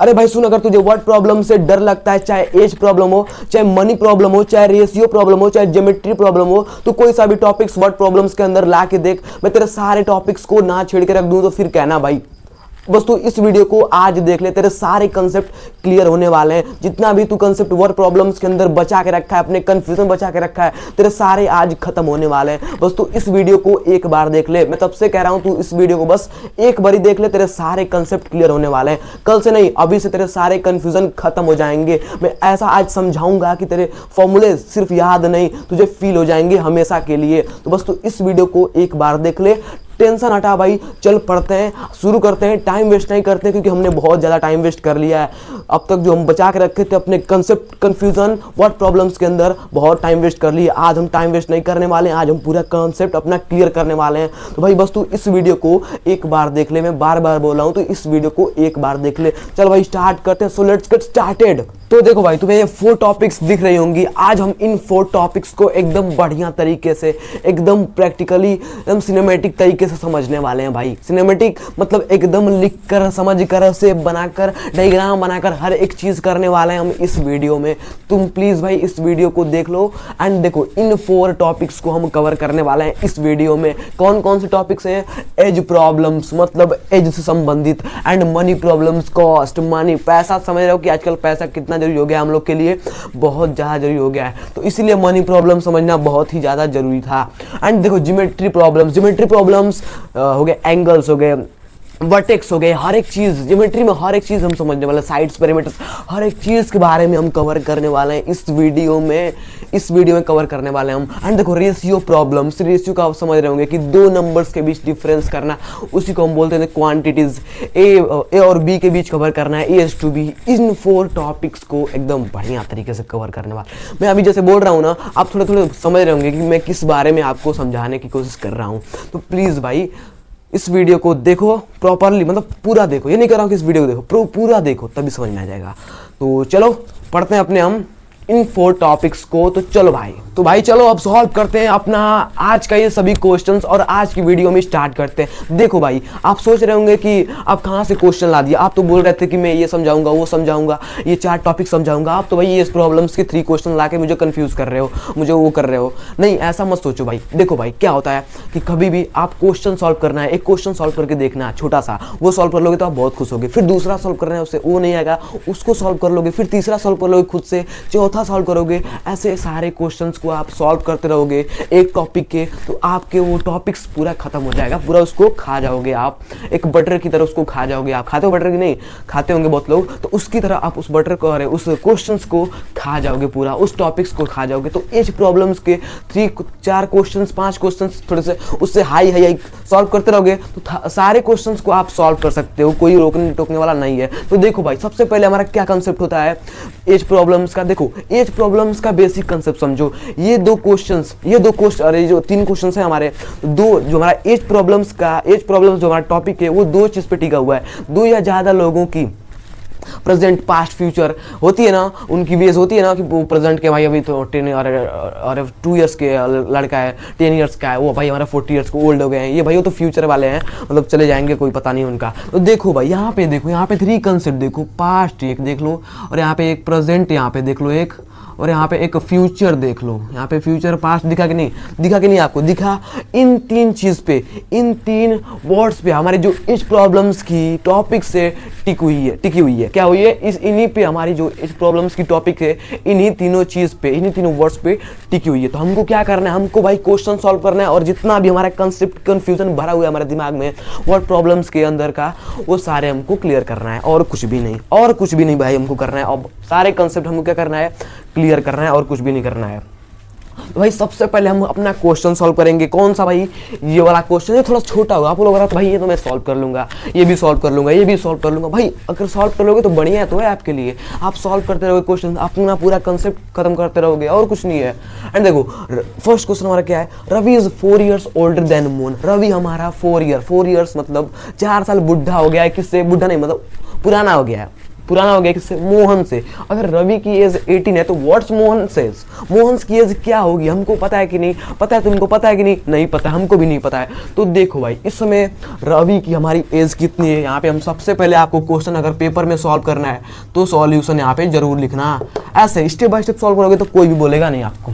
अरे भाई सुन, अगर तुझे वर्ड प्रॉब्लम से डर लगता है, चाहे एज प्रॉब्लम हो, चाहे मनी प्रॉब्लम हो, चाहे रेशियो प्रॉब्लम हो, चाहे ज्योमेट्री प्रॉब्लम हो, तो कोई सा भी टॉपिक्स वर्ड प्रॉब्लम्स के अंदर ला के देख, मैं तेरे सारे टॉपिक्स को ना छेड़ के रख दूं तो फिर कहना भाई। बस तू इस वीडियो को आज देख ले, तेरे सारे कंसेप्ट क्लियर होने वाले हैं। जितना भी तू कंसेप्ट वर्ड प्रॉब्लम्स के अंदर बचा के रखा है, अपने कंफ्यूजन बचा के रखा है, तेरे सारे आज खत्म होने वाले हैं। बस तू इस वीडियो को एक बार देख ले, मैं तब से कह रहा हूं तू इस वीडियो को बस एक बार ही देख ले, तेरे सारे कंसेप्ट क्लियर होने वाले हैं। कल से नहीं, अभी से तेरे सारे कंफ्यूजन खत्म हो जाएंगे। मैं ऐसा आज समझाऊंगा कि तेरे फॉर्मूले सिर्फ याद नहीं, तुझे फील हो जाएंगे हमेशा के लिए। तो बस तू इस वीडियो को एक बार देख ले, टेंशन हटा भाई, चल पढ़ते हैं, शुरू करते हैं। टाइम वेस्ट नहीं करते क्योंकि हमने बहुत ज़्यादा टाइम वेस्ट कर लिया है अब तक। जो हम बचा के रखे थे अपने कंसेप्ट कंफ्यूजन वर्ड प्रॉब्लम्स के अंदर, बहुत टाइम वेस्ट कर लिया। आज हम टाइम वेस्ट नहीं करने वाले हैं, आज हम पूरा कंसेप्ट अपना क्लियर करने वाले हैं। तो भाई बस तू इस वीडियो को एक बार देख ले, मैं बार बार बोल रहा हूँ तो इस वीडियो को एक बार देख ले। चल भाई स्टार्ट करते हैं, सो लेट्स गेट स्टार्टेड। तो देखो भाई, तुम्हें ये 4 टॉपिक्स दिख रही होंगी। आज हम इन 4 टॉपिक्स को एकदम बढ़िया तरीके से, एकदम प्रैक्टिकली, एकदम सिनेमैटिक तरीके से समझने वाले हैं भाई। सिनेमैटिक मतलब एकदम लिख कर, समझ कर, से बनाकर, डायग्राम बनाकर हर एक चीज करने वाले हैं हम इस वीडियो में। तुम प्लीज भाई इस वीडियो को देख लो। एंड देखो, इन 4 टॉपिक्स को हम कवर करने वाले हैं इस वीडियो में। कौन कौन से टॉपिक्स हैं? एज प्रॉब्लम्स, मतलब एज से संबंधित, and money problems, cost, money, पैसा। समझ रहे हो कि आजकल पैसा कितना जरूरी हो गया हम लोग के लिए, बहुत ज़्यादा जरूरी हो गया है। तो इसीलिए मनी प्रॉब्लम समझना बहुत ही ज़्यादा जरूरी था। एंड देखो ज्योमेट्री प्रॉब्लम्स, ज्योमेट्री प्रॉब्लम्स हो गए, एंगल्स हो गए, वर्टेक्स हो गए, हर एक चीज़ ज्योमेट्री में, हर एक चीज़ हम समझने वाले, साइड्स, पैरामीटर्स, हर एक चीज़ के बारे में हम कवर करने वाले हैं इस वीडियो में। इस वीडियो में कवर करने वाले हैं हम। एंड देखो रेशियो प्रॉब्लम्स, रेशियो का आप समझ रहे होंगे कि 2 नंबर्स के बीच डिफरेंस करना, उसी को हम बोलते हैं क्वांटिटीज। ए और बी के बीच कवर करना है, A to B। In 4 topics को एकदम बढ़िया तरीके से कवर करने वाला। मैं अभी जैसे बोल रहा हूँ ना, आप थोड़े थोड़े समझ रहे होंगे कि मैं किस बारे में आपको समझाने की कोशिश कर रहा हूँ। तो प्लीज़ भाई इस वीडियो को देखो प्रॉपरली, मतलब पूरा देखो। ये नहीं कर रहा हूँ कि इस वीडियो को देखो, पूरा देखो, तभी समझ में आ जाएगा। तो चलो पढ़ते हैं अपने हम इन 4 टॉपिक्स को। तो चलो भाई, तो भाई चलो अब सॉल्व करते हैं अपना आज का ये सभी क्वेश्चंस, और आज की वीडियो में स्टार्ट करते हैं। देखो भाई, आप सोच रहे होंगे कि आप कहाँ से क्वेश्चन ला दिया। आप तो बोल रहे थे कि मैं ये समझाऊंगा, वो समझाऊंगा, ये 4 टॉपिक समझाऊंगा। आप तो भाई ये प्रॉब्लम्स के 3 क्वेश्चन ला के मुझे कंफ्यूज कर रहे हो, मुझे वो कर रहे हो। नहीं, ऐसा मत सोचो भाई। देखो भाई क्या होता है कि कभी भी आप क्वेश्चन सॉल्व करना है, एक क्वेश्चन सॉल्व करके देखना है छोटा सा, वो सॉल्व कर लोगे तो आप बहुत खुश होगे। फिर दूसरा सॉल्व करना है, उससे वो नहीं आएगा, उसको सॉल्व कर लोगे। फिर तीसरा सॉल्व कर लोगे खुद से, चौथा सॉल्व करोगे। ऐसे सारे क्वेश्चंस को आप सॉल्व करते रहोगे एक टॉपिक के, तो आपके वो टॉपिक्स पूरा खत्म हो जाएगा, पूरा उसको खा जाओगे आप। एक बटर की तरह उसको खा जाओगे आप। खाते हो बटर की? नहीं खाते होंगे बहुत लोग। तो उसकी तरह आप उस बटर को, अरे उस क्वेश्चंस को खा जाओगे पूरा, उस टॉपिक्स को खा जाओगे। तो एज प्रॉब्लम्स के 4 क्वेश्चंस, 5 क्वेश्चंस थोड़े से उससे हाई सॉल्व करते रहोगे तो सारे क्वेश्चंस को आप सॉल्व कर सकते हो, कोई रोकने टोकने वाला नहीं है। तो देखो भाई, सबसे पहले हमारा क्या कंसेप्ट होता है एज प्रॉब्लम्स का। देखो एज प्रॉब्लम्स का बेसिक कंसेप्ट समझो। ये 2 क्वेश्चन, अरे जो 3 क्वेश्चन है हमारे, 2 जो हमारा एज प्रॉब्लम्स जो हमारा टॉपिक है, वो 2 चीज पे टिका हुआ है। 2 या ज्यादा लोगों की प्रेजेंट, पास्ट, फ्यूचर होती है ना, उनकी बेस होती है ना कि वो प्रेजेंट के भाई अभी तो 10 और 2 ईयर्स के लड़का है, 10 ईयर्स का है, वो भाई हमारा 40 ईयर्स को ओल्ड हो गए हैं। ये भाई वो तो फ्यूचर वाले हैं, मतलब चले जाएंगे, कोई पता नहीं उनका। तो देखो भाई यहाँ पे, देखो यहाँ पे 3 कंसेप्ट देखो, पास्ट एक देख लो, और यहाँ पे एक प्रेजेंट यहाँ पे देख लो एक, और यहाँ पे एक फ्यूचर देख लो। यहाँ पे फ्यूचर, पास्ट दिखा कि नहीं? दिखा कि नहीं आपको? दिखा। इन 3 चीज़ पे, इन 3 वर्ड्स पे हमारे जो एज प्रॉब्लम्स की टॉपिक से टिकी हुई है। क्या हुई है? इन्हीं पे हमारी जो एज प्रॉब्लम्स की टॉपिक है, इन्हीं तीनों चीज़ पे, इन्हीं तीनों वर्ड्स पे टिकी हुई है। तो हमको क्या करना है? हमको भाई क्वेश्चन सॉल्व करना है, और जितना भी हमारा कंसेप्ट कन्फ्यूजन भरा हुआ है हमारे दिमाग में वर्ड प्रॉब्लम्स के अंदर का, वो सारे हमको क्लियर करना है, और कुछ भी नहीं, और कुछ भी नहीं भाई हमको करना है। अब सारे कंसेप्ट हमको क्या करना है? क्लियर करना है, और कुछ भी नहीं करना है। तो भाई सबसे पहले हम अपना क्वेश्चन सॉल्व करेंगे। कौन सा भाई? ये वाला क्वेश्चन है, थोड़ा छोटा होगा। आप लोग अगर भाई ये तो मैं सॉल्व कर लूंगा, ये भी सॉल्व कर लूंगा, ये भी सॉल्व कर लूंगा। भाई अगर सॉल्व कर लोगे तो बढ़िया तो है आपके लिए। आप सॉल्व करते रहोगे क्वेश्चन, अपना पूरा कंसेप्ट खत्म करते रहोगे, और कुछ नहीं है। एंड देखो फर्स्ट क्वेश्चन हमारा क्या है? Ravi is 4 years older than moon. Ravi हमारा 4 ईयर्स मतलब 4 साल बुढ़ा हो गया है। किससे? बुढ़ा नहीं, मतलब पुराना हो गया है, पुराना हो गया किससे, मोहन से। अगर रवि की एज 18 है तो व्हाट्स मोहन सेज, मोहन की एज क्या होगी हमको पता है कि नहीं पता है, तुमको पता है कि नहीं, नहीं पता, हमको भी नहीं पता है। तो देखो भाई इस समय रवि की हमारी एज कितनी है, यहाँ पे हम सबसे पहले आपको क्वेश्चन अगर पेपर में सॉल्व करना है तो सॉल्यूशन यहाँ पे जरूर लिखना, ऐसे स्टेप बाय स्टेप सॉल्व करोगे तो कोई भी बोलेगा नहीं आपको।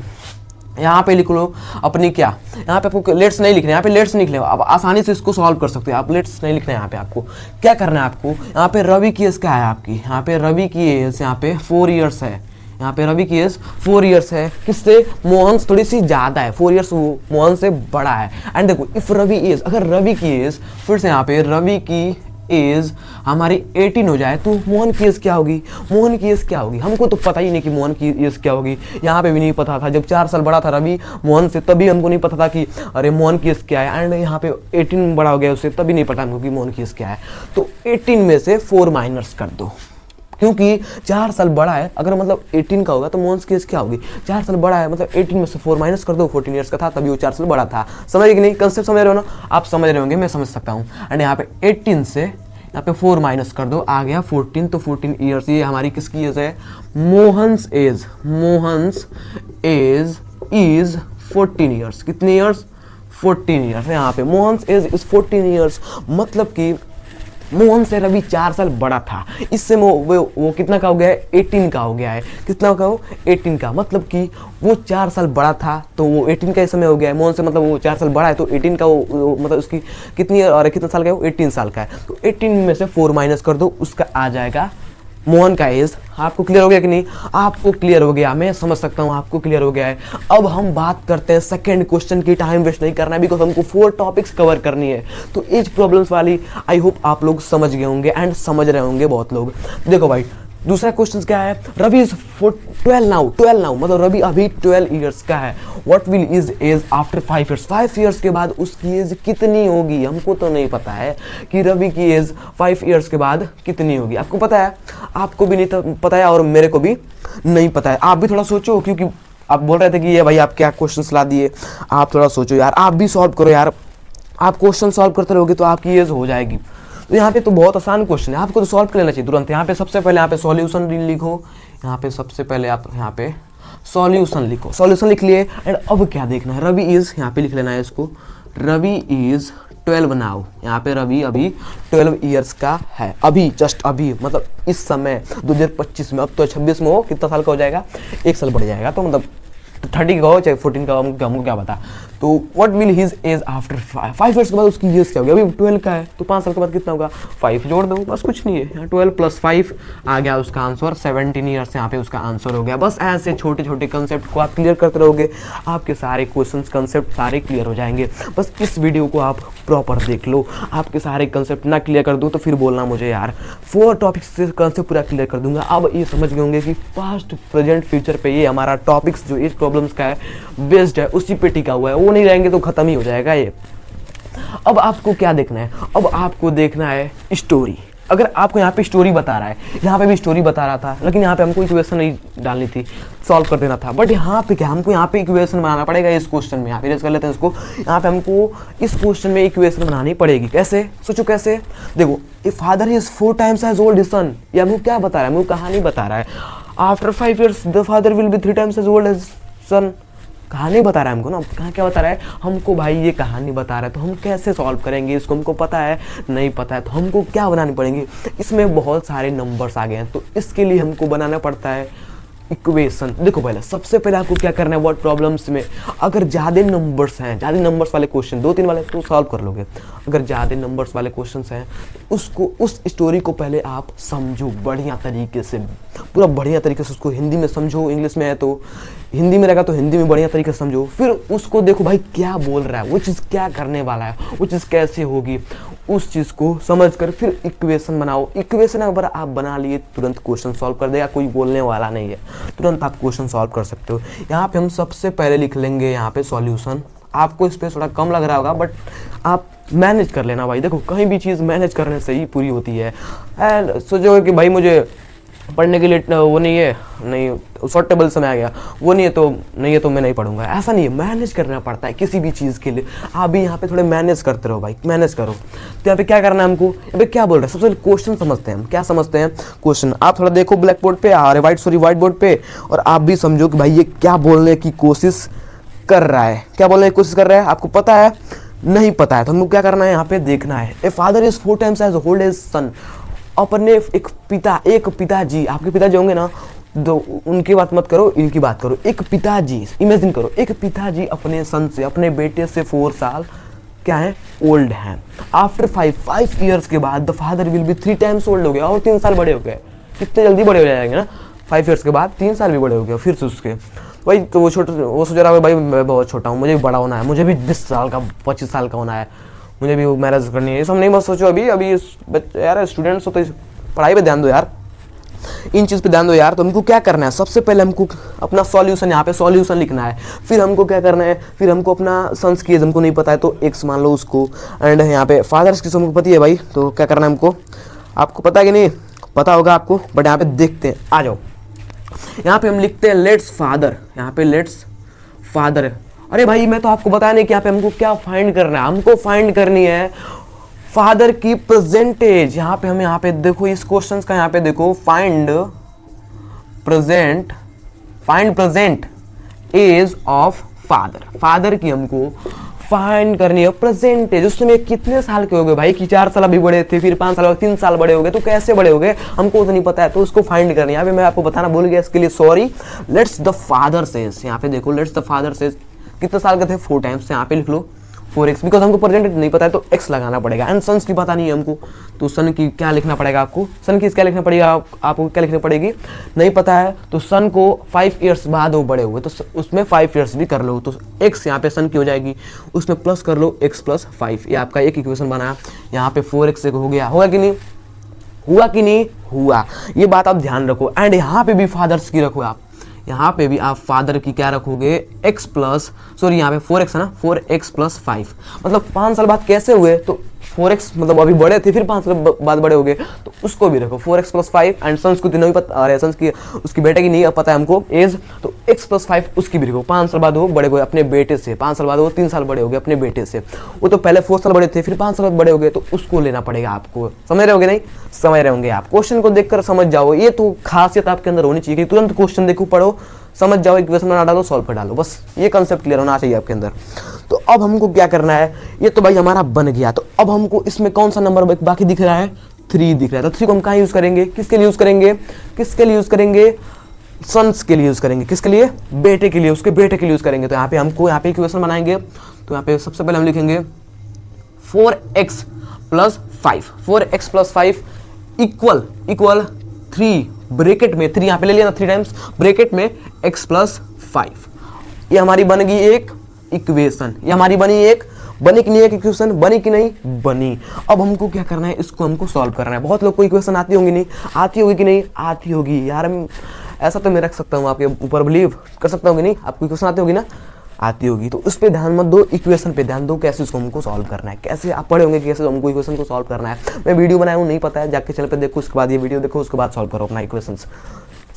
यहाँ पे लिख लो अपनी क्या, यहाँ पे आपको लेट्स नहीं लिखना, यहाँ पे लेट्स नहीं लिखना, आप आसानी से इसको सॉल्व कर सकते हो, आप लेट्स नहीं लिखना है। यहाँ पे आपको क्या करना है, आपको यहाँ पे रवि की एज क्या है आपकी, यहाँ पे रवि की एज यहाँ पे 4 ईयर्स है, यहाँ पे रवि की एज 4 ईयर्स है, किससे, मोहन थोड़ी सी ज़्यादा है, 4 ईयर्स मोहन से बड़ा है। एंड देखो इफ रवि एज, अगर रवि की एज फिर से यहाँ पे रवि की एज हमारी 18 हो जाए तो मोहन की एज क्या होगी, मोहन की एज क्या होगी, हमको तो पता ही नहीं कि मोहन की एज क्या होगी। यहाँ पे भी नहीं पता था, जब 4 साल बड़ा था रवि मोहन से तभी हमको नहीं पता था कि अरे मोहन की एज क्या है। एंड यहाँ पे 18 बड़ा हो गया उससे तभी नहीं पता हमको कि मोहन की एज क्या है। तो 18 में से 4 माइनस कर दो, क्योंकि 4 साल बड़ा है, अगर मतलब 18 का होगा तो मोहन की एज क्या होगी, 4 साल बड़ा है मतलब 18 में से 4 माइनस कर दो, 14 ईयर्स का था तभी वो 4 साल बड़ा था। समझ कि नहीं, कंसेप्ट समझ रहे हो ना, आप समझ रहे होंगे, मैं समझ सकता हूँ। एंड यहाँ पे 18 से यहाँ पे 4 माइनस कर दो, आ गया 14, तो 14 ईयर्स ये हमारी किसकी एज है, Mohan's age, Mohan's age is 14 years, कितने ईयर्स, 14 ईयर्स। यहाँ पे मोहन्स एज इज 14 ईयर्स, मतलब कि मोहन से रवि 4 साल बड़ा था, इससे वो कितना का हो गया है, 18 का हो गया है, कितना का हो, 18 का, मतलब कि वो 4 साल बड़ा था तो वो 18 का इस समय हो गया है, मोहन से मतलब वो 4 साल बड़ा है तो 18 का वो मतलब उसकी कितनी और कितना साल का है वो 18 साल का है। तो 18 में से 4 माइनस कर दो, उसका आ जाएगा मोहन का एज। आपको क्लियर हो गया कि नहीं, आपको क्लियर हो गया, मैं समझ सकता हूँ आपको क्लियर हो गया है। अब हम बात करते हैं सेकंड क्वेश्चन की, टाइम वेस्ट नहीं करना है बिकॉज हमको 4 टॉपिक्स कवर करनी है। तो एज प्रॉब्लम्स वाली आई होप आप लोग समझ गए होंगे एंड समझ रहे होंगे बहुत लोग। देखो भाई दूसरा क्वेश्चन क्या है, रवि इज 12 नाउ मतलब रवि अभी 12 ईयर्स का है। What will his age after 5 years, 5 years के बाद उसकी एज कितनी होगी, हमको तो नहीं पता है कि रवि की एज 5 ईयर्स के बाद कितनी होगी। आपको पता है, आपको भी नहीं पता है और मेरे को भी नहीं पता है। आप भी थोड़ा सोचो, क्योंकि आप बोल रहे थे कि ये भाई आप क्या क्वेश्चन ला दिए, आप थोड़ा सोचो यार, आप भी सॉल्व करो यार, आप क्वेश्चन सॉल्व करते रहोगे तो आपकी एज हो जाएगी। तो यहाँ पे तो बहुत आसान क्वेश्चन है, आपको तो सॉल्व कर लेना चाहिए तुरंत। यहाँ पे सबसे पहले यहाँ पे सॉल्यूशन लिखो, यहाँ पे सबसे पहले आप यहाँ पे सॉल्यूशन लिखो, सॉल्यूशन लिख लिए। एंड अब क्या देखना है, रवि इज, यहाँ पे लिख लेना है इसको, रवि इज 12 नाउ, यहाँ पे रवि अभी 12 ईयर्स का है, अभी जस्ट अभी मतलब इस समय 2025 में, अब तो 26 में हो, कितना साल का हो जाएगा, 1 साल बढ़ जाएगा, तो मतलब 30 का हो चाहे 14 का हो, हमको क्या पता। तो what will his age after 5 years के बाद उसकी एज क्या होगी, अभी 12 का है तो 5 साल के बाद कितना होगा, 5 जोड़ दो, बस कुछ नहीं है। यहाँ 12 + 5 आ गया उसका आंसर, 17 ईयर्स यहाँ पे उसका आंसर हो गया। बस ऐसे छोटे छोटे कंसेप्ट को आप क्लियर करते रहोगे, आपके सारे क्वेश्चन कंसेप्ट सारे क्लियर हो जाएंगे। बस इस वीडियो को आप प्रॉपर देख लो, आपके सारे कंसेप्ट ना क्लियर कर दूँ तो फिर बोलना मुझे यार। 4 टॉपिक्स से कंसेप्ट पूरा क्लियर कर दूंगा। अब ये समझ गए होंगे कि पास्ट प्रेजेंट फ्यूचर पे ये हमारा टॉपिक्स जो एज प्रॉब्लम्स का है बेस्ड है, उसी पे टिका हुआ है, वो नहीं रहेंगे तो खत्म ही हो जाएगा ये। अब आपको क्या देखना है, अब आपको देखना है स्टोरी। अगर आपको यहाँ पे स्टोरी बता रहा है, यहाँ पे भी स्टोरी बता रहा था, लेकिन यहाँ पे हमको इक्वेशन नहीं डालनी थी, सॉल्व कर देना था। बट यहाँ पे क्या, हमको यहाँ पे इक्वेशन बनाना पड़ेगा इस क्वेश्चन में। यहाँ पे कर लेते हैं इसको, यहाँ पे हमको इस क्वेश्चन में इक्वेशन बनानी पड़ेगी। कैसे, सोचो कैसे। देखो, a father is 4 times as old son, ये हमको क्या बता रहा है, हमको कहानी बता रहा है। After 5 years the father will be 3 times as old as son, कहानी बता रहा है हमको ना, कहाँ क्या बता रहा है हमको, भाई ये कहानी बता रहा है। तो हम कैसे सॉल्व करेंगे इसको, हमको पता है नहीं पता है, तो हमको क्या बनानी पड़ेंगे, इसमें बहुत सारे नंबर्स आ गए हैं, तो इसके लिए हमको बनाना पड़ता है इक्वेशन। देखो पहले सबसे पहले आपको क्या करना है, वर्ड प्रॉब्लम्स में अगर ज़्यादा नंबर्स हैं, ज़्यादा नंबर्स वाले क्वेश्चन 2-3 वाले तो सॉल्व कर लोगे। अगर ज़्यादा नंबर्स वाले क्वेश्चन हैं तो उसको, उस स्टोरी को पहले आप समझो बढ़िया तरीके से, पूरा बढ़िया तरीके से उसको हिंदी में समझो, इंग्लिश में है तो हिंदी में रहेगा तो हिंदी में बढ़िया तरीके से समझो। फिर उसको देखो भाई क्या बोल रहा है, वो चीज़ क्या करने वाला है, वो चीज़ कैसे होगी, उस चीज़ को समझकर फिर इक्वेशन बनाओ। इक्वेशन अगर आप बना लिए तुरंत क्वेश्चन सॉल्व कर देगा, कोई बोलने वाला नहीं है, तुरंत आप क्वेश्चन सॉल्व कर सकते हो। यहाँ पे हम सबसे पहले लिख लेंगे यहाँ पे सॉल्यूशन। आपको इस पर थोड़ा कम लग रहा होगा बट आप मैनेज कर लेना भाई। देखो कहीं भी चीज़ मैनेज करने से ही पूरी होती है। एंड सोचोगे कि भाई मुझे पढ़ने के लिए वो नहीं है, नहीं शॉर्ट टेबल समय आ गया, वो नहीं है तो नहीं है तो मैं नहीं पढ़ूंगा, ऐसा नहीं है। मैनेज करना पड़ता है किसी भी चीज़ के लिए। आप भी यहाँ पे थोड़े मैनेज करते रहो भाई, मैनेज करो। तो यहाँ पे क्या करना है हमको, यहाँ पे क्या बोल रहे हैं, सबसे पहले क्वेश्चन समझते हैं हम। क्या समझते हैं क्वेश्चन, आप थोड़ा देखो ब्लैक बोर्ड पे, व्हाइट बोर्ड पे, और आप भी समझो कि भाई ये क्या बोलने की कोशिश कर रहा है, क्या बोलने की कोशिश कर रहा है। आपको पता है, नहीं पता है, तो हमको क्या करना है, यहाँ पे देखना है। A father is 4 times as old as son. अपने एक पिताजी, आपके पिताजी होंगे ना, तो उनकी बात मत करो, इनकी बात करो। एक पिताजी, इमेजिन करो, एक पिताजी अपने सन से, अपने बेटे से 4 साल क्या है, ओल्ड हैं। आफ्टर 5 years के बाद the father will be 3 times old हो गया, और 3 साल बड़े हो गए। कितने जल्दी बड़े हो जाएंगे ना, 5 years के बाद 3 साल भी बड़े हो गए। फिर से उसके भाई, तो वो सोच रहा है भाई मैं बहुत छोटा हूँ, मुझे भी बड़ा होना है, मुझे भी 20 साल का 25 साल का होना है, मुझे भी मैरिज करनी है। ये सब नहीं मत सोचो अभी यार स्टूडेंट्स हो तो पढ़ाई पे ध्यान दो यार, इन चीज़ पे ध्यान दो यार। तो हमको क्या करना है, सबसे पहले हमको अपना सॉल्यूशन, यहाँ पे सॉल्यूशन लिखना है। फिर हमको क्या करना है, फिर हमको अपना सन्स की एज हमको नहीं पता है तो एक्स मान लो उसको, एंड यहाँ पे फादर्स की हमको पता है भाई, तो क्या करना है हमको, आपको पता है कि नहीं पता होगा आपको, बट यहाँ पे देखते हैं, आ जाओ। यहाँ पे हम लिखते हैं लेट्स फादर, यहाँ पे लेट्स फादर। अरे भाई मैं तो आपको बताया नहीं कि यहाँ पे हमको क्या फाइंड करना है, हमको फाइंड करनी है फादर की प्रेजेंटेज। यहाँ पे हम, यहाँ पे देखो इस क्वेश्चन का, यहाँ पे देखो find present age of father. Father की हमको फाइंड करनी है प्रेजेंट एज। उस समय कितने साल के हो गए भाई, कि 4 साल अभी बड़े थे, फिर 5 साल, 3 साल बड़े हो गए, तो कैसे बड़े हो गए हमको तो नहीं पता है, तो उसको फाइंड करनी है। यहाँ पे मैं आपको बताना भूल गया, इसके लिए sorry. Let's the father says, यहाँ पे देखो लेट्स द फादर सेज, कितने साल के थे, 4 times, यहाँ पे लिख लो 4x, बिकॉज हमको प्रेजेंट नहीं पता है तो x लगाना पड़ेगा। एंड सन्स की पता नहीं है हमको, तो सन की क्या लिखना पड़ेगा आपको, सन की क्या लिखना पड़ेगा, आपको क्या लिखनी पड़ेगी, नहीं पता है तो सन को 5 years बाद वो बड़े हुए, तो उसमें 5 years भी कर लो, तो x यहाँ पे सन की हो जाएगी, उसमें प्लस कर लो x + 5। ये आपका एक इक्वेशन बना। यहाँ पे 4x हो गया, होगा कि नहीं, हुआ कि नहीं हुआ, ये बात आप ध्यान रखो। एंड यहाँ पे भी फादर्स की रखो आप, यहाँ पे भी आप फादर की क्या रखोगे, यहाँ पे 4x है ना, 4x + 5, मतलब 5 साल बाद कैसे हुए, तो 4x मतलब अभी बड़े थे फिर 5 साल बाद बड़े हो गए, तो उसको भी रखो 4x + 5। एंड सन्स को तो नहीं पता, अरे सन्स की उसकी बेटे की नहीं पता है हमको एज, तो x + 5 उसकी भी रखो। 5 साल बाद वो बड़े हुए अपने बेटे से, 5 साल बाद वो 3 साल बड़े हो गए अपने बेटे से। वो तो पहले 4 साल बड़े थे, फिर 5 साल बाद बड़े हो गए, तो उसको लेना पड़ेगा आपको। समझ रहे होंगे, नहीं समझ रहे होंगे आप, क्वेश्चन को देखकर समझ जाओ। ये तो खासियत आपके अंदर होनी चाहिए कि तुरंत क्वेश्चन देखो, पढ़ो, समझ जाओ, इक्वेशन बना डालो, सॉल्व कर डालो, बस ये कंसेप्ट क्लियर होना चाहिए आपके अंदर। तो अब हमको क्या करना है, ये तो भाई हमारा बन गया। तो अब हमको इसमें कौन सा नंबर बाकी दिख रहा है, 3 दिख रहा है। तो 3 को हम कहाँ यूज करेंगे, किसके लिए यूज करेंगे, किसके लिए यूज करेंगे, सन्स के लिए यूज करेंगे, किसके लिए, बेटे के लिए, उसके बेटे के लिए यूज करेंगे। तो यहाँ पे हमको यहाँ पे इक्वेशन बनाएंगे। तो यहाँ पे सबसे पहले हम लिखेंगे 4x + 5, 4x + 5 इक्वल 3 ब्रैकेट में, 3 यहाँ पे ले लिया ना 3 times, ब्रैकेट में x + 5। ये हमारी बन गई एक इक्वेशन, ये हमारी बनी एक, बनी कि नहीं एक इक्वेशन, बनी कि नहीं बनी। अब हमको क्या करना है, इसको हमको सॉल्व करना है। बहुत लोग को इक्वेशन आती होंगी, नहीं आती होगी कि नहीं आती होगी यार, ऐसा तो मैं रख सकता हूँ आपके ऊपर, बिलीव कर सकता हूँ कि नहीं, आपको इक्वेशन आती होगी ना, आती होगी। तो उस पर ध्यान मत दो, इक्वेशन पे ध्यान दो, कैसे उसको हमको सॉल्व करना है, कैसे आप पढ़े होंगे कैसे हमको इक्वेशन को सॉल्व करना है। मैं वीडियो बनाया हूँ, नहीं पता है, जाके चैनल पे देखो, उसके बाद ये वीडियो देखो, उसके बाद सॉल्व करो अपना इक्वेशंस,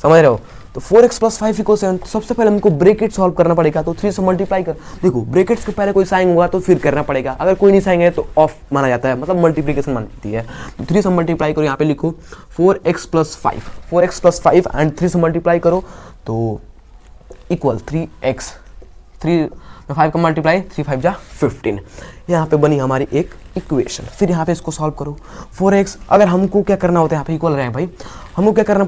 समझ रहे हो। तो 4x + 5 = 7। सबसे पहले हमको ब्रैकेट सॉल्व करना पड़ेगा, तो 3 से मल्टीप्लाई कर, देखो ब्रैकेट्स के पहले कोई साइन हुआ तो फिर करना पड़ेगा, अगर कोई नहीं साइन है तो ऑफ माना जाता है, मतलब मल्टीप्लिकेशन मानती है। तो 3 से मल्टीप्लाई करो, यहाँ पे लिखो 4x + 5, 4x + 5 एंड 3 से मल्टीप्लाई करो तो इक्वल 3x, 3 में 5 का मल्टीप्लाई, 3 × 5 = 15। यहाँ पे बनी हमारी एक इक्वेशन। फिर यहाँ पे इसको सॉल्व करो 4x, अगर हमको क्या करना होता है, यहाँ पे इक्वल रहे भाई, हमको क्या करना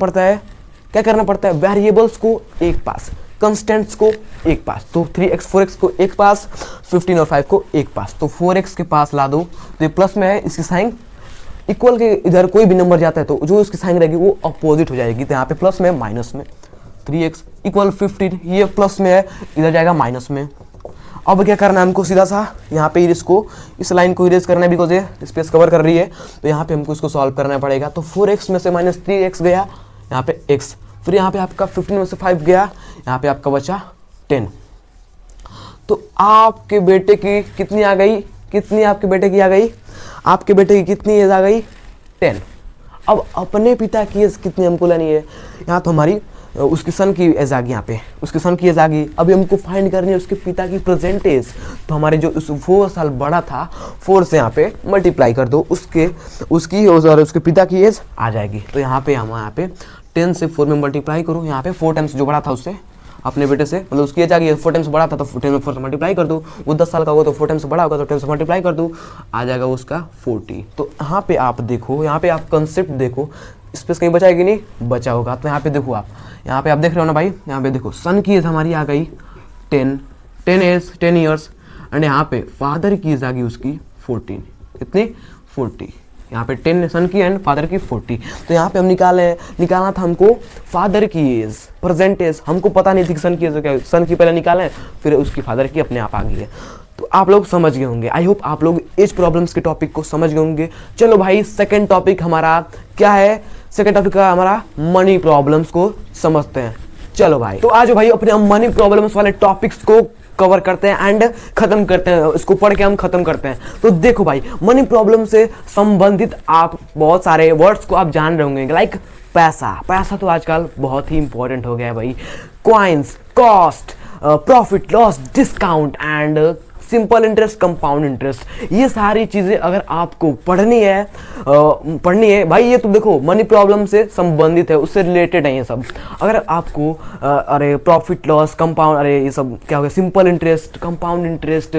पड़ता है, वेरिएबल्स को एक पास, कंस्टेंट्स को एक पास। तो 3x 4x को एक पास, 15 और 5 को एक पास। तो 4x के पास ला दो, तो ये प्लस में है, इसकी साइन इक्वल के इधर कोई भी नंबर जाता है तो जो इसकी साइन रहेगी वो अपोजिट हो जाएगी। तो यहाँ पे प्लस में माइनस में, 3x = 15, ये प्लस में है, इधर जाएगा माइनस में। अब क्या करना है हमको, सीधा सा यहाँ पे इसको, इस लाइन को इरेज करना है, बिकॉज ये स्पेस कवर कर रही है, तो यहाँ पे हमको इसको सॉल्व करना पड़ेगा। तो 4x में से -3x गया, यहाँ पे x, फिर यहाँ पे आपका 15 में से 5 गया, यहाँ पे आपका बचा 10। तो आपके बेटे की कितनी आ गई, कितनी आपके बेटे की आ गई, आपके बेटे की कितनी एज आ गई, 10। अब अपने पिता की एज कितनी हमको लेनी है, यहाँ तो हमारी उसके सन की एज आ गई, यहाँ पे उसके सन की एज आ गई। अभी हमको फाइंड करनी है उसके पिता की प्रेजेंट एज। तो हमारे जो उस 4 साल बड़ा था, 4 से यहाँ पे मल्टीप्लाई कर दो, उसकी और उसके पिता की एज आ जाएगी। तो यहाँ पे हम यहाँ पे 10 से 4 में मल्टीप्लाई करो, यहाँ पे 4 टाइम्स जो बड़ा था उससे अपने बेटे से, मतलब उसकी एज आ गई 4 टाइम्स बड़ा था तो 10 में 4 से मल्टीप्लाई कर दो। वो 10 साल का होगा तो 4 टाइम्स बड़ा होगा तो 10 से मल्टीप्लाई कर दो, आ जाएगा उसका 40। तो यहाँ पे आप देखो, यहाँ पे आप कंसेप्ट देखो, स्पेस कहीं बचा है कि नहीं बचा होगा। तो यहाँ पे देखो आप, यहाँ पे आप देख रहे हो ना भाई, यहाँ पे देखो सन की एज हमारी आ गई 10 ईयर्स एंड यहाँ पे फादर की एज आ गई उसकी 14। कितनी 40। यहाँ पे 10 सन की एंड फादर की 40। तो यहाँ पे हम निकालना था हमको फादर की एज, प्रेजेंट एज। हमको पता नहीं थी कि सन की एज क्या, सन की पहले निकालें फिर उसकी फादर की अपने आप आ गई है। तो आप लोग समझ गए होंगे, आई होप आप लोग एज प्रॉब्लम्स के टॉपिक को समझ गए होंगे। चलो भाई सेकंड टॉपिक हमारा क्या है, सेकंड टॉपिक का हमारा मनी प्रॉब्लम्स को समझते हैं। चलो भाई, तो आज भाई अपने मनी प्रॉब्लम्स वाले टॉपिक्स को कवर करते हैं एंड खत्म करते हैं, इसको पढ़ के हम खत्म करते हैं। तो देखो भाई, मनी प्रॉब्लम से संबंधित आप बहुत सारे वर्ड्स को आप जान रहे होंगे, लाइक पैसा तो आजकल बहुत ही इंपॉर्टेंट हो गया है भाई। Coins, cost, profit loss, discount and simple interest, compound interest, ये सारी चीज़ें अगर आपको पढ़नी है भाई, ये तो देखो मनी प्रॉब्लम से संबंधित है, उससे रिलेटेड है ये सब। अगर आपको अरे प्रॉफिट लॉस, कंपाउंड, अरे ये सब क्या हो गया, simple interest, compound interest,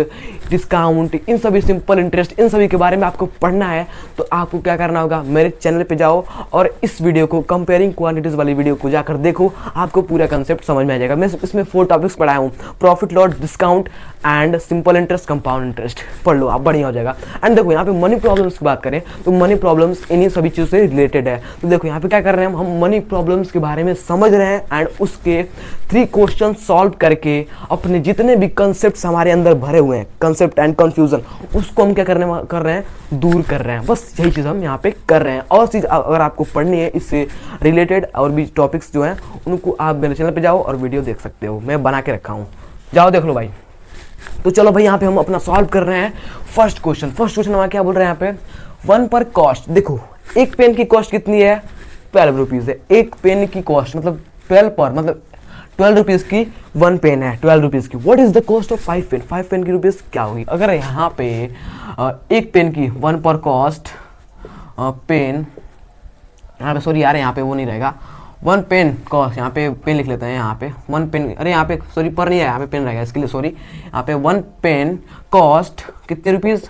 discount, इन सभी सिंपल इंटरेस्ट, इन सभी के बारे में आपको पढ़ना है तो आपको क्या करना होगा, मेरे चैनल पे जाओ और इस वीडियो को, कंपेयरिंग क्वांटिटीज वाली वीडियो को जाकर देखो, आपको पूरा कंसेप्ट समझ में आ जाएगा। मैं इसमें 4 टॉपिक्स पढ़ाया हूँ, profit loss, discount and simple interest, compound interest. पढ़ लो आप, बढ़िया हो जाएगा। एंड देखो यहाँ पे मनी प्रॉब्लम्स की बात करें तो मनी प्रॉब्लम्स इन्हीं सभी चीज़ों से रिलेटेड है। तो देखो यहाँ पे क्या कर रहे हैं हम मनी प्रॉब्लम्स के बारे में समझ रहे हैं एंड उसके 3 क्वेश्चन सॉल्व करके अपने जितने भी कंसेप्ट हमारे अंदर भरे हुए हैं, कंसेप्ट एंड कंफ्यूजन, उसको हम क्या कर रहे हैं, दूर कर रहे हैं। बस यही चीज़ हम यहाँ पे कर रहे हैं। और चीज़ अगर आपको पढ़नी है इससे रिलेटेड और भी टॉपिक्स जो हैं उनको आप मेरे चैनल पर जाओ और वीडियो देख सकते हो, मैं बना के रखा हूँ, जाओ देख लो भाई। तो चलो भाई यहाँ पे हम अपना सॉल्व कर रहे हैं फर्स्ट क्वेश्चन हमारा क्या बोल रहे हैं यहाँ पे, 1 पर कॉस्ट। देखो एक पेन की कॉस्ट कितनी है, 12 रुपीज़ है। एक पेन की कॉस्ट मतलब 12 पर, मतलब 12 रुपीज़ की 1 पेन है, 12 रुपीज़ की। What is the cost of 5 pen, 5 pen की रुपीज़ क्या होगी। अगर यहाँ पे एक पेन की 1 पर कॉस्ट पेन, यहाँ पे सॉरी यार, यहाँ पे वो नहीं रहेगा, 1 पेन कॉस्ट, यहाँ पे पेन लिख लेते हैं, यहाँ पे 1 पेन, अरे यहाँ पे सॉरी पर नहीं है, यहाँ पे पेन रहेगा, इसके लिए सॉरी। यहाँ पे 1 पेन कॉस्ट कितने रुपीज़,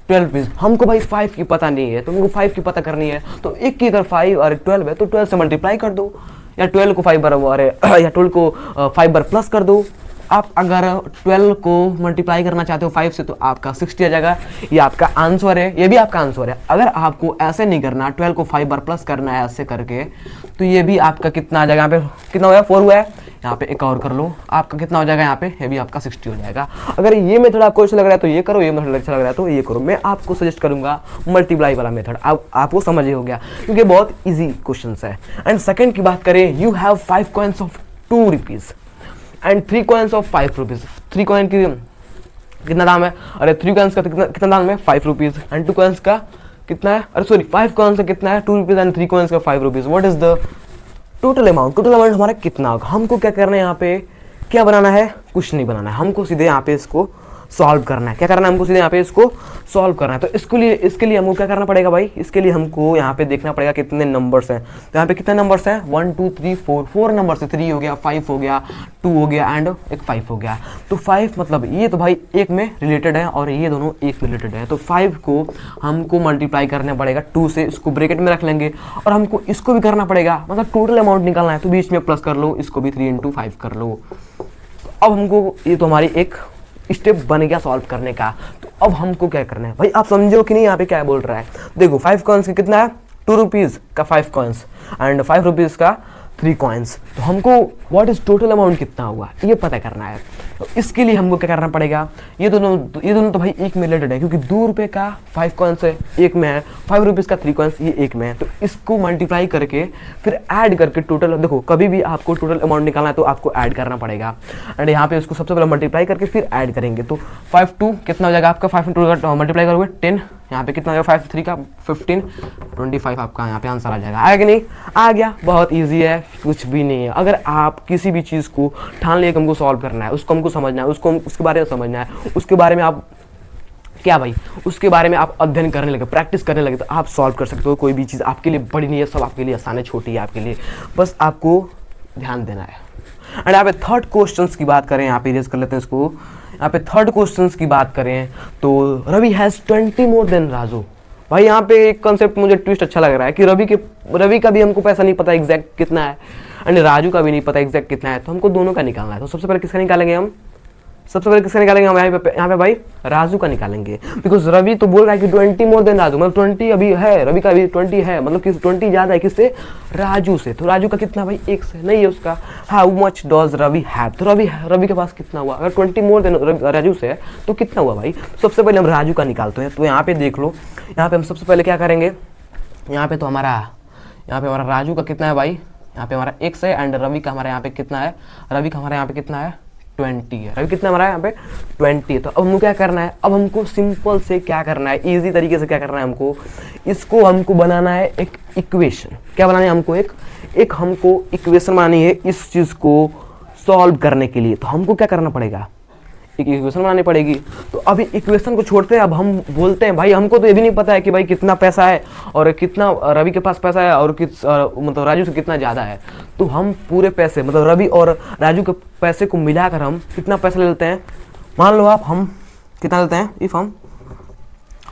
12 रुपीज़। हमको भाई 5 की पता नहीं है तो हमको 5 की पता करनी है। तो एक की अगर 5 और 12 है तो 12 से मल्टीप्लाई कर दो, या 12 को 5 बार, अरे या 12 को 5 बार प्लस कर दो। आप अगर 12 को मल्टीप्लाई करना चाहते हो 5 से तो आपका 60 आ जाएगा। ये आपका आंसर है, ये भी आपका आंसर है। अगर आपको ऐसे नहीं करना, 12 को 5 बार प्लस करना है ऐसे करके, तो ये भी आपका कितना आ जाएगा, यहाँ पे कितना हो गया, 4 हुआ है। यहाँ पे एक और कर लो, आपका कितना हो जाएगा, यहाँ पे ये भी आपका 60 हो जाएगा। अगर ये मेथड आपको अच्छा लग रहा है तो ये करो, ये मेथड अच्छा लग रहा है तो ये करो। मैं आपको सजेस्ट करूंगा मल्टीप्लाई वाला मेथड, आपको समझ ही हो गया क्योंकि बहुत ईजी क्वेश्चन है। एंड सेकेंड की बात करें, you have 5 coins of 2 rupees and 3 coins of 5 rupees. 3 coin की कितना दाम है, अरे 3 कॉइन्स का कितना दाम है, 5 रुपीज़ एंड 2 कॉइन्स का कितना है, अरे सॉरी 5 कॉइन्स का कितना है, 2 रुपीज़ एंड 3 कॉइन्स का 5 rupees. What is the total amount, total amount हमारा कितना होगा। हमको क्या करना है, यहाँ पे क्या बनाना है, कुछ नहीं बनाना है, हमको सीधे यहाँ पे इसको सॉल्व करना है। क्या करना है, हमको सीधे यहाँ पे इसको सॉल्व करना है। तो इसके लिए हमको क्या करना पड़ेगा भाई, इसके लिए हमको यहाँ पे देखना पड़ेगा कितने नंबर्स हैं। तो यहाँ पे कितने नंबर्स हैं, 1 2 3 4 नंबर्स है, 3 हो गया, 5 हो गया, 2 हो गया एंड एक 5 हो गया। तो 5 मतलब ये तो भाई एक में रिलेटेड है और ये दोनों एक में रिलेटेड है। तो 5 को हमको मल्टीप्लाई करना पड़ेगा 2 से, इसको ब्रैकेट में रख लेंगे और हमको इसको भी करना पड़ेगा, मतलब टोटल अमाउंट निकालना है तो बीच में प्लस कर लो, इसको भी 3 × 5 कर लो। अब हमको ये तो हमारी एक स्टेप बन गया सॉल्व करने का। तो अब हमको क्या करना है भाई, आप समझो कि नहीं यहाँ पे क्या बोल रहा है। देखो 5 कॉइन्स का कितना है, 2 रुपीज़ का 5 कॉइन्स एंड 5 रुपीज़ का 3 कॉइन्स। तो हमको व्हाट इज टोटल अमाउंट कितना हुआ ये पता करना है। तो इसके लिए हमको क्या करना पड़ेगा, ये दोनों तो भाई एक में रिलेटेड है, क्योंकि 2 रुपये का 5 कॉइन्स है एक में है, 5 रुपीज़ का 3 कॉइन्स ये एक में है। तो इसको मल्टीप्लाई करके फिर ऐड करके टोटल, देखो कभी भी आपको टोटल अमाउंट निकालना है तो आपको ऐड करना पड़ेगा। एंड यहाँ पे उसको सबसे पहले मल्टीप्लाई करके फिर ऐड करेंगे। तो 5 2 कितना हो जाएगा आपका, 5 2 का मल्टीप्लाई करोगे 10, यहाँ पे कितना हो जाएगा 5 3 का 15, 25 आपका यहाँ पे आंसर आ जाएगा। आया कि नहीं, आ गया। बहुत ईजी है, कुछ भी नहीं है। अगर आप किसी भी चीज़ को ठान लिए कि हमको सॉल्व करना है, उसको हमको समझना है, उसके बारे में समझना है, उसके बारे में आप क्या भाई उसके बारे में आप अध्ययन करने लगे, प्रैक्टिस करने लगे, तो आप सॉल्व कर सकते हो। कोई भी चीज़ आपके लिए बड़ी नहीं है, सब आपके लिए आसान है, छोटी है आपके लिए, बस आपको ध्यान देना है। एंड यहाँ पे थर्ड क्वेश्चंस की बात करें, यहाँ पे इरेज कर लेते हैं इसको। यहाँ पे थर्ड क्वेश्चंस की बात करें तो Ravi has 20 more than Raju. भाई यहाँ पे एक कॉन्सेप्ट मुझे ट्विस्ट अच्छा लग रहा है कि रवि का भी हमको पैसा नहीं पता एग्जैक्ट कितना है, एंड राजू का भी नहीं पता एग्जैक्ट कितना है, तो हमको दोनों का निकालना है। तो सबसे पहले किसका निकालेंगे हम, हम यहाँ पे भाई राजू का निकालेंगे, बिकॉज रवि तो बोल रहा है कि 20 मोर देन राजू, मतलब 20 अभी है, रवि का भी 20 है, मतलब कि 20 ज़्यादा है किससे, राजू से। तो राजू का कितना भाई, 1 से नहीं है उसका। How much does Ravi have, तो रवि के पास कितना हुआ, अगर 20 मोर देन राजू से है तो कितना हुआ भाई। सबसे पहले हम राजू का निकालते हैं। तो यहाँ पे देख लो, यहाँ पे हम सबसे पहले क्या करेंगे, यहाँ पे हमारा राजू का कितना है भाई, यहाँ पे हमारा 1 है, एंड रवि का हमारे यहाँ पे कितना है, रवि का हमारे यहाँ पे कितना है 20 है। रवि कितना हमारा यहाँ पे 20 है। तो अब हमको क्या करना है, अब हमको सिंपल से क्या करना है, इजी तरीके से क्या करना है, हमको बनाना है एक इक्वेशन। क्या बनाना है हमको, हमको इक्वेशन बनानी है इस चीज़ को सॉल्व करने के लिए। तो हमको क्या करना पड़ेगा, एक इक्वेशन बनानी पड़ेगी। तो अभी इक्वेशन को छोड़ते हैं, अब हम बोलते हैं भाई हमको तो ये भी नहीं पता है कि भाई कितना पैसा है और कितना रवि के पास पैसा है और मतलब राजू से कितना ज़्यादा है। तो हम पूरे पैसे, मतलब रवि और राजू के पैसे को मिलाकर हम कितना पैसा ले लेते हैं, मान लो आप, हम कितना लेते हैं,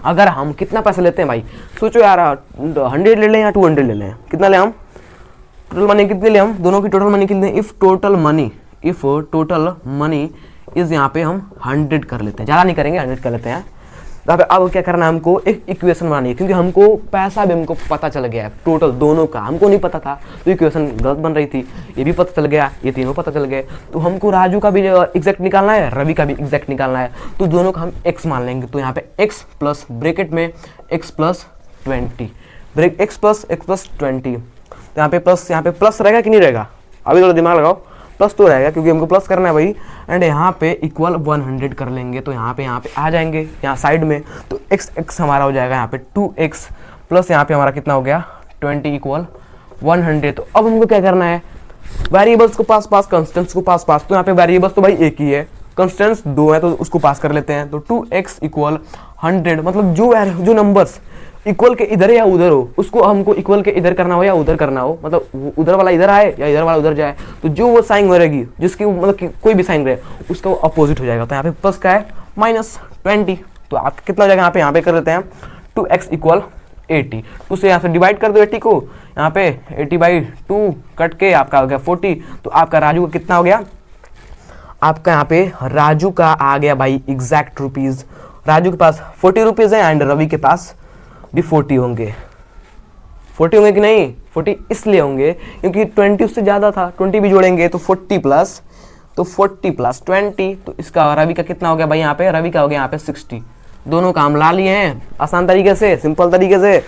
अगर हम कितना पैसा लेते हैं भाई, सोचो यार 100 ले लें या 200 ले लें, कितना ले हम, टोटल मनी कितनी ले हम, दोनों की टोटल मनी कितनी, इफ़ टोटल मनी इस यहाँ पे हम 100 कर लेते हैं, ज़्यादा नहीं करेंगे, 100 कर लेते हैं। तो अब क्या करना है, हमको एक इक्वेशन बनानी है, क्योंकि हमको पैसा भी हमको पता चल गया है टोटल दोनों का, हमको नहीं पता था तो इक्वेशन गलत बन रही थी, ये भी पता चल गया, ये तीनों पता चल गए। तो हमको राजू का भी एग्जैक्ट निकालना है, रवि का भी एग्जैक्ट निकालना है, तो दोनों का हम x मान लेंगे। तो यहाँ पे x प्लस ब्रैकेट में x प्लस 20, x प्लस 20। तो यहाँ पे प्लस रहेगा कि नहीं रहेगा, अभी थोड़ा दिमाग लगाओ, प्लस तो रहेगा क्योंकि हमको प्लस करना है भाई। एंड यहाँ पे इक्वल 100 कर लेंगे, तो यहाँ पे आ जाएंगे यहाँ साइड में, तो x हमारा हो जाएगा यहाँ पे 2x प्लस यहाँ पे हमारा कितना हो गया 20 इक्वल 100। तो अब हमको क्या करना है, वेरिएबल्स को पास, कंस्टेंट्स को पास। तो यहाँ पे वेरिएबल्स तो भाई एक ही है, कंस्टेंट्स 2 है, तो उसको पास कर लेते हैं। तो 2x इक्वल 100, मतलब जो नंबर्स इक्वल के इधर या उधर हो, उसको हमको इक्वल के इधर करना हो या उधर करना हो, मतलब उधर वाला इधर आए या इधर वाला उधर जाए, तो जो वो साइन रहेगी, जिसकी मतलब कि कोई भी साइन रहे, उसका वो अपोजिट हो जाएगा। तो यहाँ पे प्लस का है -20, तो आप कितना हो जाएगा, यहाँ पे कर लेते हैं 2x इक्वल 80। तो उसे यहाँ से डिवाइड कर दो 80 को, यहाँ पे 80/2 कट के आपका हो गया 40। तो आपका राजू का कितना हो गया, आपका यहाँ पे राजू का आ गया भाई एग्जैक्ट रुपीज़। राजू के पास 40 रुपीज़ है, एंड रवि के पास भी 40 होंगे। 40 होंगे कि नहीं, 40 इसलिए होंगे क्योंकि 20 उससे ज़्यादा था, 20 भी जोड़ेंगे तो 40 प्लस 20। तो इसका रवि का कितना हो गया भाई, यहाँ पे रवि का हो गया यहाँ पे 60। दोनों काम ला लिए हैं आसान तरीके से, सिंपल तरीके से।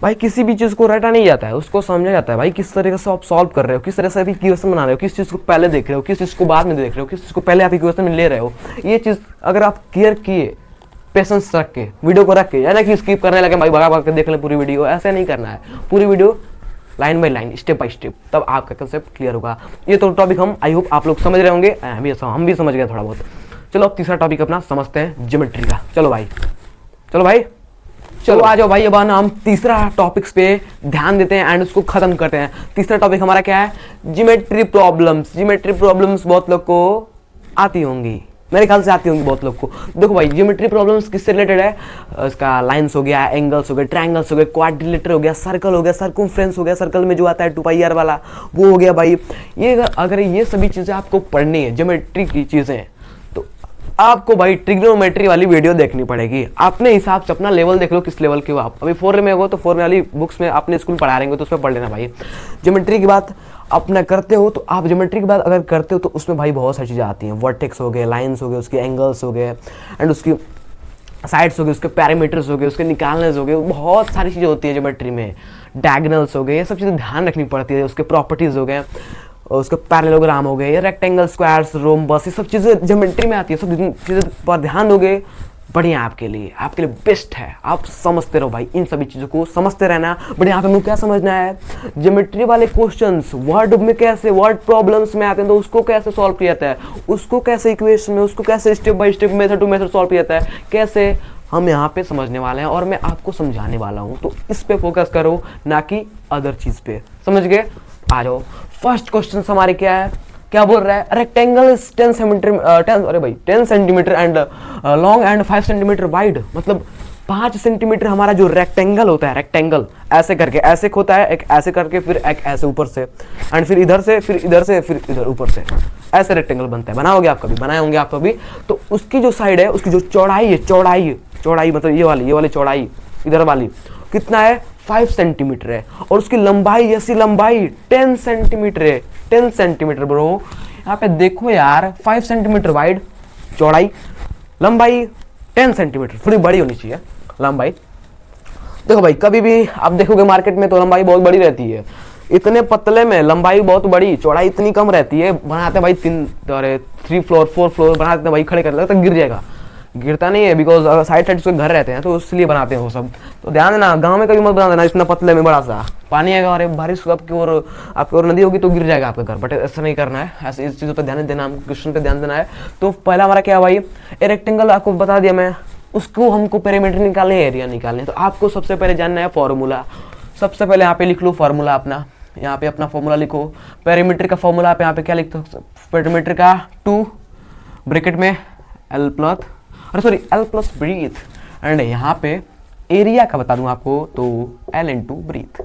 भाई किसी भी चीज़ को रटा नहीं जाता है, उसको समझा जाता है भाई किस तरीके से आप सॉल्व कर रहे हो, किस तरह से आप इक्वेशन बना रहे हो, किस चीज़ को पहले देख रहे हो, किस चीज़ को बाद में देख रहे हो, किस चीज़ को पहले आप इक्वेशन में ले रहे हो। ये चीज़ अगर आप क्लियर किए, पेशेंस रख के, वीडियो को रख के, यानी कि स्किप करने लगे भाई भागा के देख लें पूरी वीडियो, ऐसे नहीं करना है। पूरी video line by line, step by step, तब आपका कंसेप्ट क्लियर होगा। ये तो टॉपिक हम आई होप आप लोग समझ रहे होंगे, हम भी समझ गए थोड़ा बहुत। चलो अब तीसरा टॉपिक अपना समझते हैं, ज्योमेट्री का। चलो आ जाओ भाई, अब हम तीसरा टॉपिक्स पे ध्यान देते हैं एंड उसको खत्म करते हैं। तीसरा टॉपिक हमारा क्या है, ज्योमेट्री प्रॉब्लम्स बहुत लोग को आती होंगी, मेरे ख्याल से आती होंगी बहुत लोग को। देखो भाई ज्योमेट्री प्रॉब्लम्स किससे रिलेटेड है, इसका लाइंस हो गया, एंगल्स हो गए, ट्रायंगल्स हो गए, क्वाड्रिलेटरल हो गया, सर्कल हो गया, सर्कमफ्रेंस हो गया, सर्कल में जो आता है 2πr वाला वो हो गया भाई। ये अगर ये सभी चीज़ें आपको पढ़नी है, ज्योमेट्री की चीज़ें, तो आपको भाई ट्रिग्नोमेट्री वाली वीडियो देखनी पड़ेगी। अपने हिसाब से अपना लेवल देख लो, किस लेवल के हो आप। अभी 4 में हो तो 4 वाली बुक्स में अपने स्कूल पढ़ा रहेंगे तो उसमें पढ़ लेना भाई। ज्योमेट्री की बात अपना करते हो तो आप ज्योमेट्री की बात अगर करते हो तो उसमें भाई बहुत सारी चीज़ें आती हैं, वर्टेक्स हो गए, लाइन्स हो गए, उसके एंगल्स हो गए एंड उसकी साइड्स हो गए, उसके पैरामीटर्स हो गए, उसके निकालनेस हो गए, बहुत सारी चीज़ें होती है ज्योमेट्री में, डायगनल्स हो गए, ये सब चीज़ें ध्यान रखनी पड़ती है, उसके प्रॉपर्टीज़ हो गए, उसके पैरेललोग्राम हो गए, या रेक्टेंगल, स्क्वायर्स, रोम्बस, ये सब चीज़ें ज्योमेट्री में आती है। सब चीज़ें पर ध्यान दोगे बढ़िया आपके लिए बेस्ट है। आप समझते रहो भाई, इन सभी चीज़ों को समझते रहना। बट यहाँ पे हमें क्या समझना है, ज्योमेट्री वाले क्वेश्चंस वर्ड में कैसे, वर्ड प्रॉब्लम्स में आते हैं तो उसको कैसे सॉल्व किया जाता है, उसको कैसे इक्वेशन में, उसको कैसे step by step, method to method solve किया जाता है, कैसे हम यहाँ पे समझने वाले हैं और मैं आपको समझाने वाला हूँ। तो इस पे फोकस करो, ना कि अदर चीज़ पे। समझ गए? आ जाओ। फर्स्ट क्वेश्चन हमारे क्या है, क्या बोल रहा है, रेक्टेंगल इज 10 सेंटीमीटर, अरे भाई 10 centimetre and long and 5 centimetre wide. मतलब 5 सेंटीमीटर हमारा जो रेक्टेंगल होता है, रेक्टेंगल ऐसे करके ऐसे होता है, एक ऐसे करके, फिर एक ऐसे ऊपर से, एंड फिर इधर से, फिर इधर से, फिर इधर ऊपर से, ऐसे रेक्टेंगल बनता है। बनाओगे आप कभी, बनाए होंगे आप कभी। तो उसकी जो साइड है, उसकी जो चौड़ाई है, चौड़ाई मतलब ये वाली चौड़ाई इधर वाली कितना है, 5 सेंटीमीटर है, और उसकी लंबाई, ऐसी लंबाई 10 सेंटीमीटर है। 10 सेंटीमीटर ब्रो, यहाँ पे देखो यार, 5 सेंटीमीटर वाइड चौड़ाई, लंबाई 10 सेंटीमीटर, थोड़ी बड़ी होनी चाहिए लंबाई। देखो भाई, कभी भी आप देखोगे मार्केट में तो लंबाई बहुत बड़ी रहती है, इतने पतले में लंबाई बहुत बड़ी, चौड़ाई इतनी कम रहती है। बनाते हैं भाई 3 फ्लोर 4 फ्लोर बनाते हैं भाई, खड़े कर लगता है गिर जाएगा। गिरता नहीं है, बिकॉज अगर साइड उसके घर रहते हैं तो इसलिए बनाते हैं वो सब। तो ध्यान देना, गांव में कभी मत बना देना इतना पतले में बड़ा सा। पानी आएगा और बारिश आपकी ओर नदी होगी तो गिर जाएगा आपका घर, बट ऐसा नहीं करना है। ऐसे इस चीज़ों पर ध्यान देना, हम क्वेश्चन पे ध्यान देना है। तो पहला हमारा क्या भाई, ए रेक्टेंगल आपको बता दिया मैं, उसको हमको पेरीमीटर निकालने, एरिया निकालने। तो आपको सबसे पहले जानना है फॉर्मूला। सबसे पहले यहाँ पे लिख लो फॉर्मूला अपना, यहाँ पे अपना फॉर्मूला लिखो। पेरीमीटर का फॉर्मूला आप यहाँ पे क्या लिखते हो, पेरीमीटर का 2 ब्रैकेट में L प्लस ब्रीथ, एंड यहाँ पे एरिया का बता दूं आपको तो L इंटू ब्रीथ,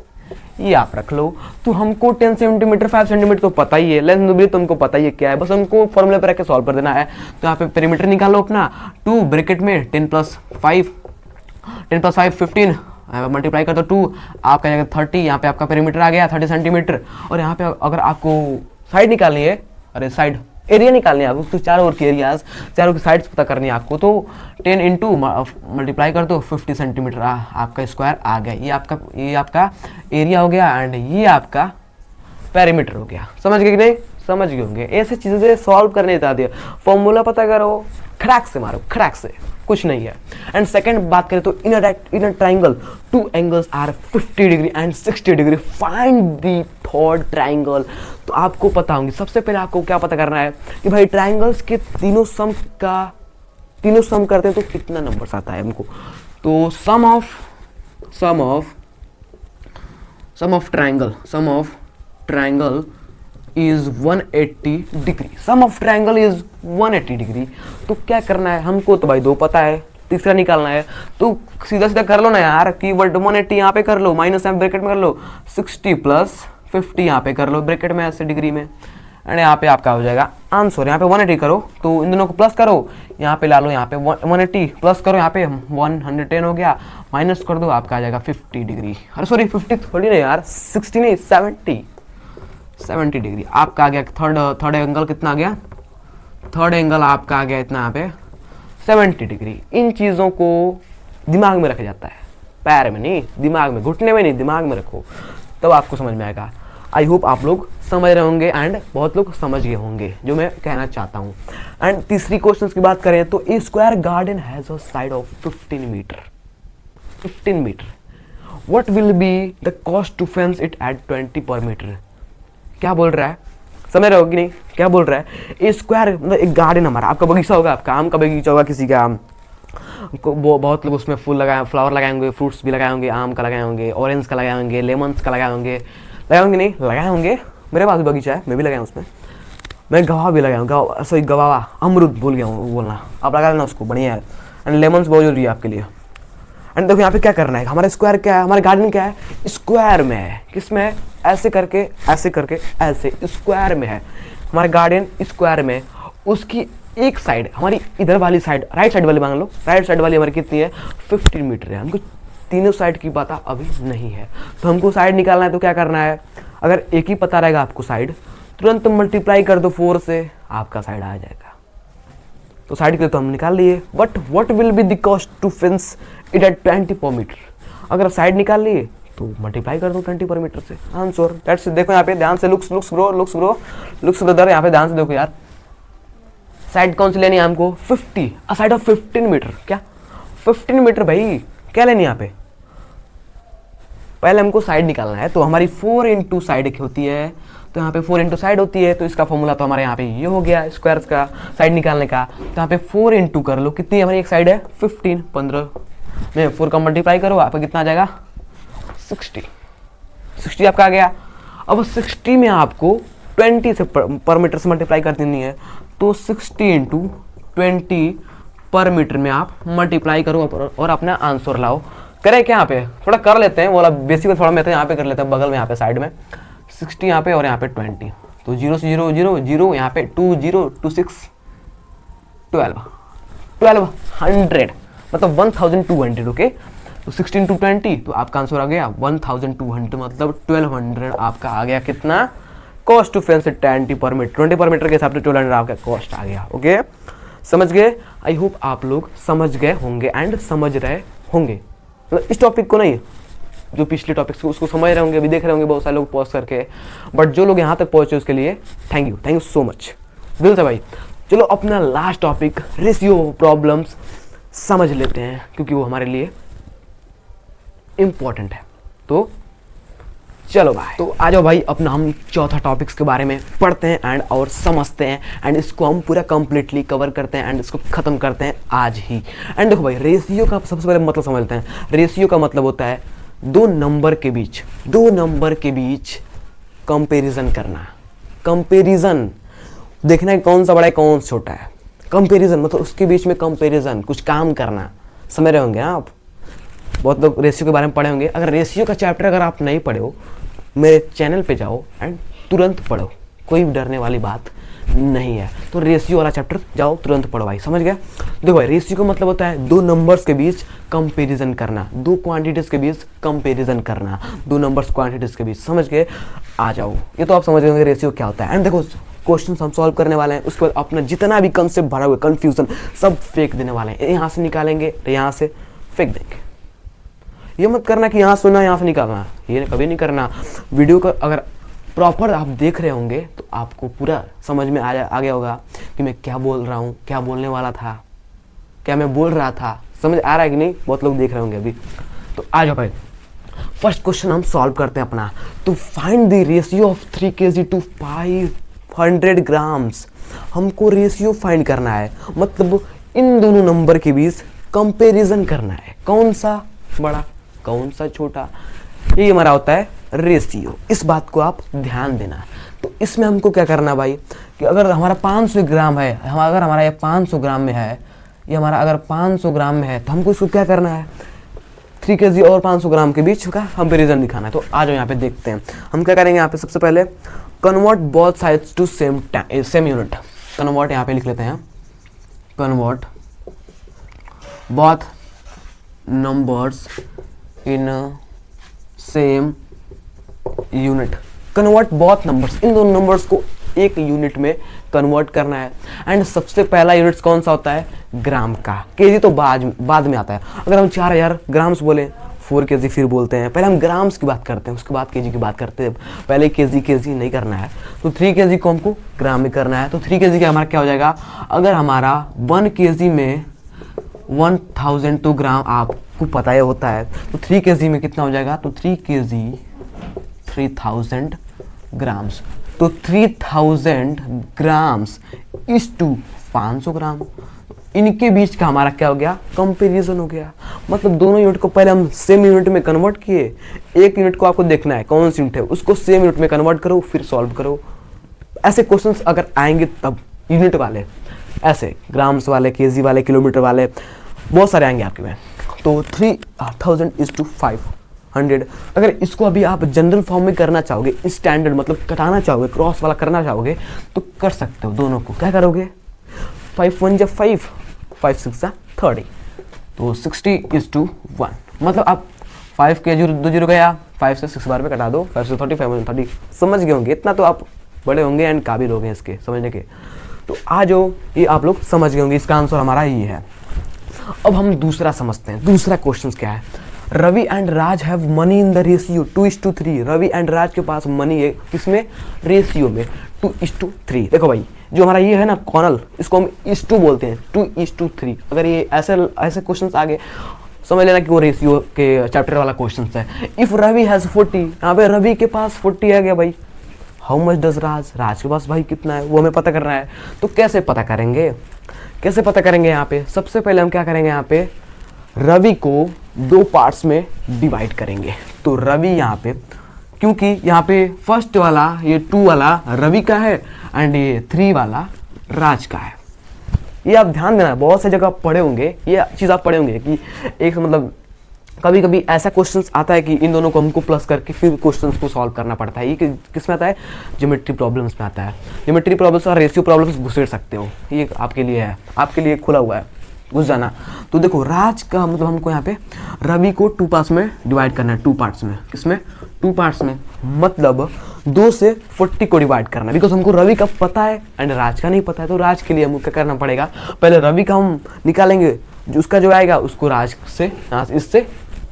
ये आप रख लो। तो हमको 10 सेंटीमीटर 5 सेंटीमीटर तो पता ही है, लेंथ ब्रीथ तुमको पता ही है क्या है, बस हमको फॉर्मूले पर रख के सॉल्व कर देना है। तो यहाँ पे पेरीमीटर निकालो अपना, 2 ब्रैकेट में 10 प्लस 5 15, मल्टीप्लाई कर दो 2, आपका जाएगा 30। यहाँ पे आपका पेरीमीटर आ गया 30 सेंटीमीटर। और यहाँ पे अगर आपको साइड निकालनी है, अरे साइड एरिया निकालनी है आपको, तो चारों ओर की एरियाज, चारों की साइड्स पता करनी है आपको। तो 10 इंटू मल्टीप्लाई कर दो 50 सेंटीमीटर आपका स्क्वायर आ गया। ये आपका एरिया हो गया एंड ये आपका पेरीमीटर हो गया। समझ गए कि नहीं? समझ गए होंगे। ऐसे चीज़ें सॉल्व करने देते हैं, फॉर्मूला पता करो, खड़ाक से मारो, खड़ाक से, कुछ नहीं है। एंड सेकंड बात करें तो in a triangle 2 angles are 50 degree and 60 degree, find the third triangle. तो आपको पता होंगे, सबसे पहले आपको क्या पता करना है कि भाई ट्राइंगल्स के तीनों सम करते हैं तो कितना नंबर्स आता है हमको। तो sum of triangle is 180 degree. Sum of triangle is 180 degree. तो क्या करना है हमको, तो भाई 2 पता है, तीसरा निकालना है। तो सीधा कर लो ना यार, की 180 यहाँ पे कर लो, माइनस ब्रैकेट में कर लो, 60 प्लस 50 यहाँ पे कर लो ब्रैकेट में ऐसे डिग्री में, एंड यहाँ पे आपका हो जाएगा आंसर। यहाँ पे 180 करो तो इन दोनों को प्लस करो, यहाँ पे ला लो, यहाँ पे 180 प्लस करो, यहाँ पे 110 हो गया, माइनस कर दो, आपका आ जाएगा 50 डिग्री। अरे सॉरी 50 थोड़ी नहीं यार, 60 नहीं 70 डिग्री आपका आ गया। थर्ड एंगल कितना आ गया, थर्ड एंगल आपका आ गया इतना यहाँ पे 70 डिग्री। इन चीज़ों को दिमाग में रखा जाता है, पैर में नहीं, दिमाग में, घुटने में नहीं, दिमाग में रखो, तब आपको समझ में आएगा। आई होप आप लोग समझ रहे होंगे एंड बहुत लोग समझ गए होंगे जो मैं कहना चाहता हूँ। एंड तीसरी क्वेश्चन की बात करें तो a square garden has a side of 15 metre. What will be the cost to fence it at 20 per metre. क्या बोल रहा है, समझ रहे हो कि नहीं? क्या बोल रहा है, ए स्क्वायर मतलब एक गार्डन हमारा, आपका बगीचा होगा, आपका आम का बगीचा होगा, किसी का बहुत लोग उसमें फूल लगाए, फ्लावर लगाए होंगे, फ्रूट्स भी लगाए होंगे, आम का लगाए होंगे, ऑरेंज का लगाए होंगे, लेमन्स का लगाए होंगे नहीं लगाए होंगे। मेरे पास भी बगीचा है, मैं भी लगाया उसमें, मैं गवा भी लगाया हूँ, सॉरी गवावा, अमरूद भूल गया हूँ बोलना, आप लगा लेना उसको, बढ़िया है। एंड लेमन्स बहुत जरूरी है आपके लिए। एंड देखो यहाँ पे क्या करना है, हमारा स्क्वायर क्या है, हमारा गार्डन क्या है, स्क्वायर में है। किस में है, ऐसे करके ऐसे स्क्वायर में है हमारा गार्डन, स्क्वायर में। उसकी एक साइड हमारी इधर वाली साइड, राइट साइड वाली मान लो, राइट साइड वाली हमारी कितनी है, 15 मीटर है। हमको तीनों साइड की पता अभी नहीं है, तो हमको साइड निकालना है। तो क्या करना है, अगर एक ही पता रहेगा आपको साइड, तुरंत मल्टीप्लाई कर दो 4 से, आपका साइड आ जाएगा। तो साइड के लिए तो हम निकाल लिए, but what will be the cost to fence it at 20 per metre. अगर साइड निकाल लिए तो मल्टीप्लाई कर दो 20 पर मीटर से, आंसर दैट्स इट। देखो यहाँ पे ध्यान से, लुक्स ब्रदर, यहाँ पे ध्यान से देखो यार, साइड कौन सी लेनी है हमको, 50, अ साइड ऑफ 15 मीटर। क्या 15 मीटर भाई, क्या लेनी है यहाँ पे, पहले हमको साइड निकालना है। तो हमारी 4 इंटू साइड एक होती है, तो यहाँ पे 4 इंटू साइड होती है, तो इसका फॉर्मूला तो हमारे यहाँ पे ये हो गया स्क्वायर का साइड निकालने का। तो यहाँ पे 4 इंटू कर लो, कितनी हमारी एक साइड है 15, 15 में 4 का मल्टीप्लाई करो, आपका कितना आ जाएगा 60 आपका आ गया। अब 60 में आपको 20 से पर मीटर से मल्टीप्लाई कर देनी है, तो 60 इंटू 20 पर मीटर में आप मल्टीप्लाई करो और अपना आंसर लाओ। करें क्या यहाँ पे, थोड़ा कर लेते हैं, बोला बेसिक थोड़ा मैं तो यहाँ पे कर लेते हैं, बगल में यहाँ पे साइड में 60 यहाँ पे और यहाँ पे 20, तो 0 से 0 0 0, यहाँ पे 2 0 2 6 1200, मतलब 1200। ओके, तो 16 टू 20, तो आपका आंसर आ गया 1200, मतलब 1200 आपका आ गया। कितना cost to fence 20 per metre, 20 per metre के हिसाब से 1200 आपका कॉस्ट आ गया। ओके, समझ गए? आई होप आप लोग समझ गए होंगे एंड समझ रहे होंगे, मतलब इस टॉपिक को नहीं, जो पिछले टॉपिक्स को उसको समझ रहे होंगे, अभी देख रहे होंगे बहुत सारे लोग पॉज करके, बट जो लोग यहाँ तक पहुँचे उसके लिए थैंक यू सो मच दिल से भाई। चलो अपना लास्ट टॉपिक रेशियो प्रॉब्लम्स समझ लेते हैं, क्योंकि वो हमारे लिए इम्पोर्टेंट है। तो चलो भाई, तो आ जाओ भाई, अपना हम चौथा टॉपिक्स के बारे में पढ़ते हैं एंड और समझते हैं एंड इसको हम पूरा कंप्लीटली कवर करते हैं एंड इसको खत्म करते हैं आज ही। एंड देखो भाई, रेशियो का सबसे पहले मतलब समझते हैं। रेशियो का मतलब होता है दो नंबर के बीच कंपैरिजन करना। कंपैरिजन देखना है कौन सा बड़ा है कौन सा छोटा है। कंपैरिजन मतलब उसके बीच में कंपैरिजन, कुछ काम करना। समझ रहे होंगे आप, बहुत लोग रेशियो के बारे में पढ़े होंगे। अगर रेशियो का चैप्टर अगर आप नहीं पढ़े हो, मेरे चैनल पे जाओ एंड तुरंत पढ़ो, कोई डरने वाली बात नहीं है। तो रेशियो वाला चैप्टर जाओ तुरंत पढ़ो भाई, समझ गया? देखो भाई, रेशियो का मतलब होता है दो नंबर्स के बीच कंपैरिजन करना, दो क्वांटिटीज के बीच कंपैरिजन करना, दो नंबर्स क्वांटिटीज के बीच। समझ गए? आ जाओ, ये तो आप समझ गए रेशियो क्या होता है। एंड देखो, क्वेश्चन हम सॉल्व करने वाले हैं, उसके बाद अपना जितना भी कंसेप्ट भरा हुआ कंफ्यूजन सब फेंक देने वाले हैं। यहाँ से निकालेंगे तो यहाँ से फेंक देंगे। ये मत करना कि यहाँ सुना यहाँ से निकालना, ये कभी नहीं करना। वीडियो का अगर प्रॉपर आप देख रहे होंगे तो आपको पूरा समझ में आ गया होगा कि मैं क्या बोल रहा हूँ, क्या बोलने वाला था, क्या मैं बोल रहा था। समझ आ रहा है कि नहीं? बहुत लोग देख रहे होंगे अभी। तो आ जाओ भाई, फर्स्ट क्वेश्चन हम सॉल्व करते हैं अपना। तो find the ratio of 3 kg to 500 grams. हमको रेशियो फाइंड करना है, मतलब इन दोनों नंबर के बीच कंपैरिजन करना है, कौन सा बड़ा कौन सा छोटा, ये हमारा होता है रेशियो। इस बात को आप ध्यान देना। तो इसमें हमको क्या करना भाई, कि अगर हमारा 500 ग्राम है, अगर हमारा ये 500 ग्राम में है, ये हमारा अगर 500 ग्राम में है, तो हमको इसको क्या करना है, 3 kg और 500 ग्राम के बीच का कंपेरिजन दिखाना है। तो आ जाओ यहाँ पे देखते हैं हम क्या करेंगे। यहाँ पे सबसे पहले convert both sides to same unit. Convert यहाँ पे लिख लेते हैं, convert both numbers in same unit. Convert both numbers, इन दोनों नंबर्स को एक यूनिट में कन्वर्ट करना है। एंड सबसे पहला यूनिट कौन सा होता है, ग्राम का। केजी तो बाद में आता है। अगर हम 4000 ग्राम्स बोले, 4 kg फिर बोलते हैं। पहले हम ग्राम्स की बात करते हैं, उसके बाद केजी की बात करते हैं। पहले केजी नहीं करना है, तो 3 kg को हमको ग्राम में करना है। तो 3 kg का हमारा क्या हो जाएगा, अगर हमारा 1 kg में 1002 ग्राम आपको पता ही होता है, तो 3 kg में कितना हो जाएगा, तो 3 kg 3000 ग्राम्स। तो 3000 ग्राम्स इज टू 500 ग्राम। इनके बीच का हमारा क्या हो गया, कंपैरिजन हो गया। मतलब दोनों यूनिट को पहले हम सेम यूनिट में कन्वर्ट किए, एक यूनिट को आपको देखना है कौन सी यूनिट है, उसको सेम यूनिट में कन्वर्ट करो फिर सॉल्व करो। ऐसे क्वेश्चंस अगर आएंगे तब यूनिट वाले, ऐसे ग्राम्स वाले, केजी वाले, किलोमीटर वाले, बहुत सारे आएंगे आपके में। तो 3000 इज टू 500। अगर इसको अभी आप जनरल फॉर्म में करना चाहोगे, स्टैंडर्ड मतलब कटाना चाहोगे, क्रॉस वाला करना चाहोगे, तो कर सकते हो। दोनों को क्या करोगे, 5 1 5, 5 6 30, तो 60 इज टू 1। मतलब आप 5 के 2 0 गया, 5 से 6 बार में कटा दो, 5 से 30, 5 से 30, समझ गए होंगे, इतना तो आप बड़े होंगे एंड काबिल हो गए इसके समझने के। तो आ जाओ, ये आप लोग समझ गए होंगे, इसका आंसर हमारा ये है। अब हम दूसरा समझते हैं, दूसरा क्वेश्चन क्या है। Ravi and Raj have money in the ratio 2:3। Ravi and Raj के पास मनी है किसमें, रेशियो में 2:3। देखो भाई जो हमारा ये है ना कॉर्नल, इसको हम इस टू बोलते हैं, 2:3। अगर ये ऐसे क्वेश्चन आ गए समझ लेना कि वो रेशियो के चैप्टर वाला क्वेश्चन है। इफ रवि हैज 40, यहाँ पे रवि के पास 40 है क्या भाई, हाउ मच डज राज, राज के पास भाई कितना है वो हमें पता करना है। तो कैसे पता करेंगे, कैसे पता करेंगे, यहाँ पे सबसे पहले हम क्या करेंगे, यहाँ पे रवि को 2 पार्ट्स में डिवाइड करेंगे। तो रवि यहाँ पे, क्योंकि यहाँ पे फर्स्ट वाला ये 2 वाला रवि का है एंड ये 3 वाला राज का है। ये आप ध्यान देना, बहुत से जगह पढ़े होंगे, ये चीज़ आप पढ़े होंगे कि एक मतलब कभी कभी ऐसा क्वेश्चंस आता है कि इन दोनों को हमको प्लस करके फिर क्वेश्चंस को सॉल्व करना पड़ता है। ये किस में आता है, ज्योमेट्री प्रॉब्लम्स में आता है। ज्योमेट्री प्रॉब्लम्स और रेशियो प्रॉब्लम्स घुसेड़ सकते हो, ये आपके लिए है, आपके लिए खुला हुआ है, घुस जाना। तो देखो राज का मतलब हमको यहाँ पे रवि को 2 पार्ट्स में डिवाइड करना है, 2 पार्ट्स में, किसमें 2 पार्ट्स में, मतलब 2 से 40 को डिवाइड करना है। बिकॉज हमको रवि का पता है एंड राज का नहीं पता है, तो राज के लिए हमको क्या करना पड़ेगा, पहले रवि का हम निकालेंगे, जो उसका जो आएगा उसको राज से इससे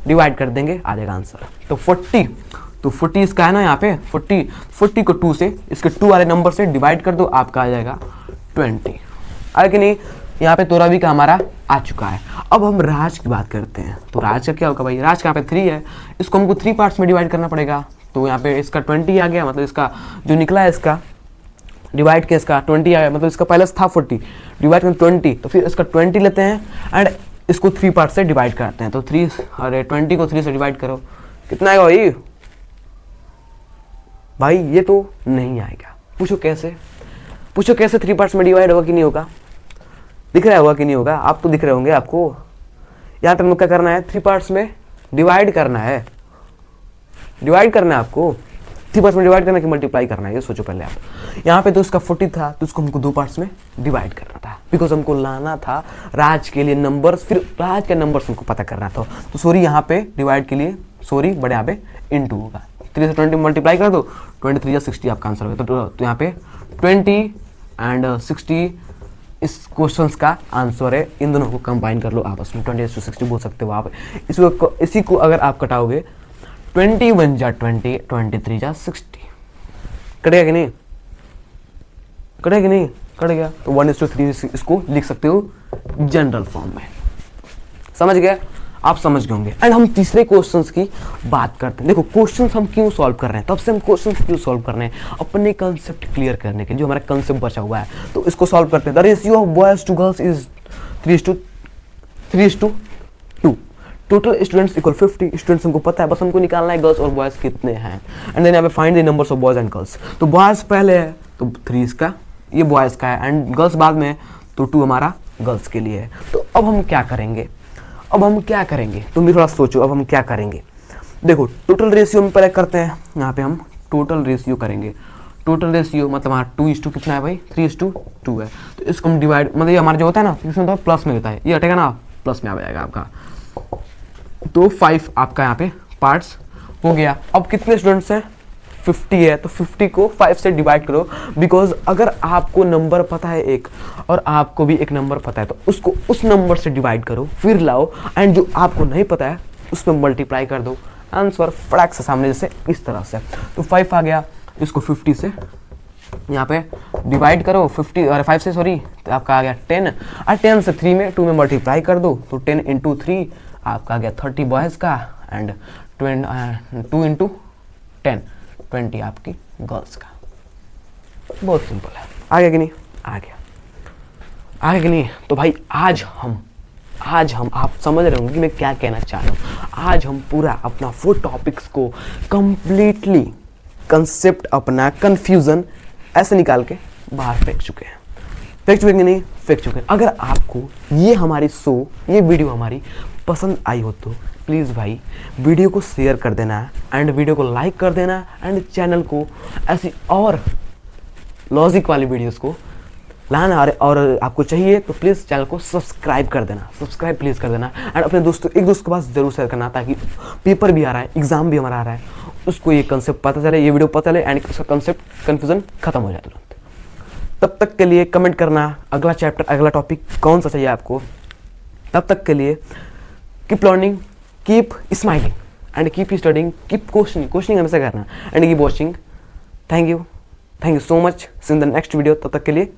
डिवाइड कर देंगे, आ जाएगा आंसर। तो 40, तो 40 इसका है ना यहाँ पे 40 को 2 से इसके 2 वाले नंबर से डिवाइड कर दो, आपका आ जाएगा 20। आगे कि नहीं, यहाँ पे तो रवि का हमारा आ चुका है। अब हम राज की बात करते हैं। तो राज का क्या होगा भाई, राज का यहाँ पे 3 है, इसको हमको 3 पार्ट्स में डिवाइड करना पड़ेगा। तो यहाँ पे इसका 20 आ गया, मतलब इसका जो निकला है इसका डिवाइड के इसका 20 आ गया, मतलब इसका पहले था 40 डिवाइड कर 20, तो फिर इसका 20 लेते हैं एंड इसको 3 पार्ट से डिवाइड करते हैं। तो 3 अरे 20 को 3 से डिवाइड करो, कितना आएगा भाई, भाई ये तो नहीं आएगा। पूछो कैसे, पूछो कैसे 3 पार्ट्स में डिवाइड होगा कि नहीं होगा, दिख रहा होगा कि नहीं होगा, आप तो दिख रहे होंगे आपको। यहाँ पे हमको क्या करना है, 3 पार्ट्स में डिवाइड करना है, डिवाइड करना है आपको, 3 पार्ट्स में डिवाइड करना कि मल्टीप्लाई करना है, ये सोचो पहले आप। यहाँ पे तो इसका 40 था, तो उसको हमको 2 पार्ट्स में डिवाइड करना था, बिकॉज हमको लाना था राज के लिए नंबर्स, फिर राज के नंबर्स हमको पता करना था। तो सॉरी यहाँ पे डिवाइड के लिए सॉरी बड़े यहाँ पे इनटू होगा, 3 से 20 मल्टीप्लाई कर दो, 23 या 60 आपका आंसर होगा। तो यहाँ पे 20 एंड 60 इस क्वेश्चंस का आंसर है। इन दोनों को कंबाइन कर लो आपस में, 20 से 60 बोल सकते हो आप। इसी को अगर आप कटाओगे 21 जा 20, 23 जा 60, कटेगा कि नहीं, कटेगा कि नहीं, कट गया। तो 1:3 इसको लिख सकते हो जनरल फॉर्म में, समझ गए, आप समझ गए होंगे। एंड हम तीसरे क्वेश्चंस की बात करते हैं। देखो क्वेश्चंस हम क्यों सॉल्व कर रहे हैं, तब से हम क्वेश्चंस क्यों सॉल्व कर रहे हैं, अपने कंसेप्ट क्लियर करने के, जो हमारा कंसेप्ट बचा हुआ है, तो इसको सॉल्व करते हैं। The ratio of boys to girls is 3:2। Total students equal 50। Students हमको पता है, बस हमको निकालना है गर्ल्स और बॉयज कितने हैं। एंड देन यहाँ पे find the numbers of boys and girls. तो बॉयज पहले है तो 3 इसका, ये बॉयज का है, एंड गर्ल्स बाद में है, तो 2 हमारा गर्ल्स के लिए है। तो अब हम क्या करेंगे, अब हम क्या करेंगे, तुम भी थोड़ा सोचो, अब हम क्या करेंगे। देखो टोटल रेशियो में पहले करते हैं, यहाँ पे हम टोटल रेशियो करेंगे। टोटल रेशियो मतलब हमारा 2:2 कितना है भाई, 3:2 है। तो इसको हम डिवाइड, मतलब ये हमारा जो होता है ना, इसमें तो प्लस में होता है, ये हटेगा ना, प्लस में आ जाएगा आपका। तो 5 आपका यहाँ पे पार्ट्स हो गया। अब कितने स्टूडेंट्स हैं, 50 है, तो 50 को 5 से डिवाइड करो, बिकॉज अगर आपको नंबर पता है एक और आपको भी एक नंबर पता है, तो उसको उस नंबर से डिवाइड करो, फिर लाओ एंड जो आपको नहीं पता है उसमें मल्टीप्लाई कर दो, आंसर फटाक से सामने जैसे इस तरह से। तो 5 आ गया, इसको 50 से यहाँ पे डिवाइड करो, 50 और 5 से सॉरी, तो आपका आ गया 10, और 10 से 3 में 2 में मल्टीप्लाई कर दो, तो 10 × 3 आपका आ गया 30 बॉयज़ का, एंड 2 × 10 20 आपकी गर्ल्स का। बहुत सिंपल है, आ गया कि नहीं, आ गया, आ गया कि नहीं। तो भाई आज हम आप समझ रहे होंगे कि मैं क्या कहना चाह रहा हूँ। आज हम पूरा अपना 4 टॉपिक्स को कंप्लीटली कंसेप्ट अपना कंफ्यूजन ऐसे निकाल के बाहर फेंक चुके हैं, फेंक चुके कि नहीं, फेंक चुके हैं। अगर आपको ये हमारी ये वीडियो हमारी पसंद आई हो तो प्लीज़ भाई वीडियो को शेयर कर देना एंड वीडियो को लाइक कर देना, एंड चैनल को ऐसी और लॉजिक वाली वीडियोस को लाना, और आपको चाहिए तो प्लीज़ चैनल को सब्सक्राइब कर देना, सब्सक्राइब प्लीज़ कर देना, एंड अपने दोस्तों एक दोस्त के पास जरूर शेयर करना, ताकि पेपर भी आ रहा है, एग्ज़ाम भी हमारा आ रहा है, उसको ये कंसेप्ट पता चले, ये वीडियो पता चले एंड उसका कंसेप्ट कन्फ्यूजन खत्म हो जाए तुरंत। तब तक के लिए कमेंट करना अगला चैप्टर, अगला टॉपिक कौन सा चाहिए आपको। तब तक के लिए keep learning, keep smiling and keep studying, keep questioning हमेशा करना and keep watching. Thank you so much. See in the next video. तब तक के लिए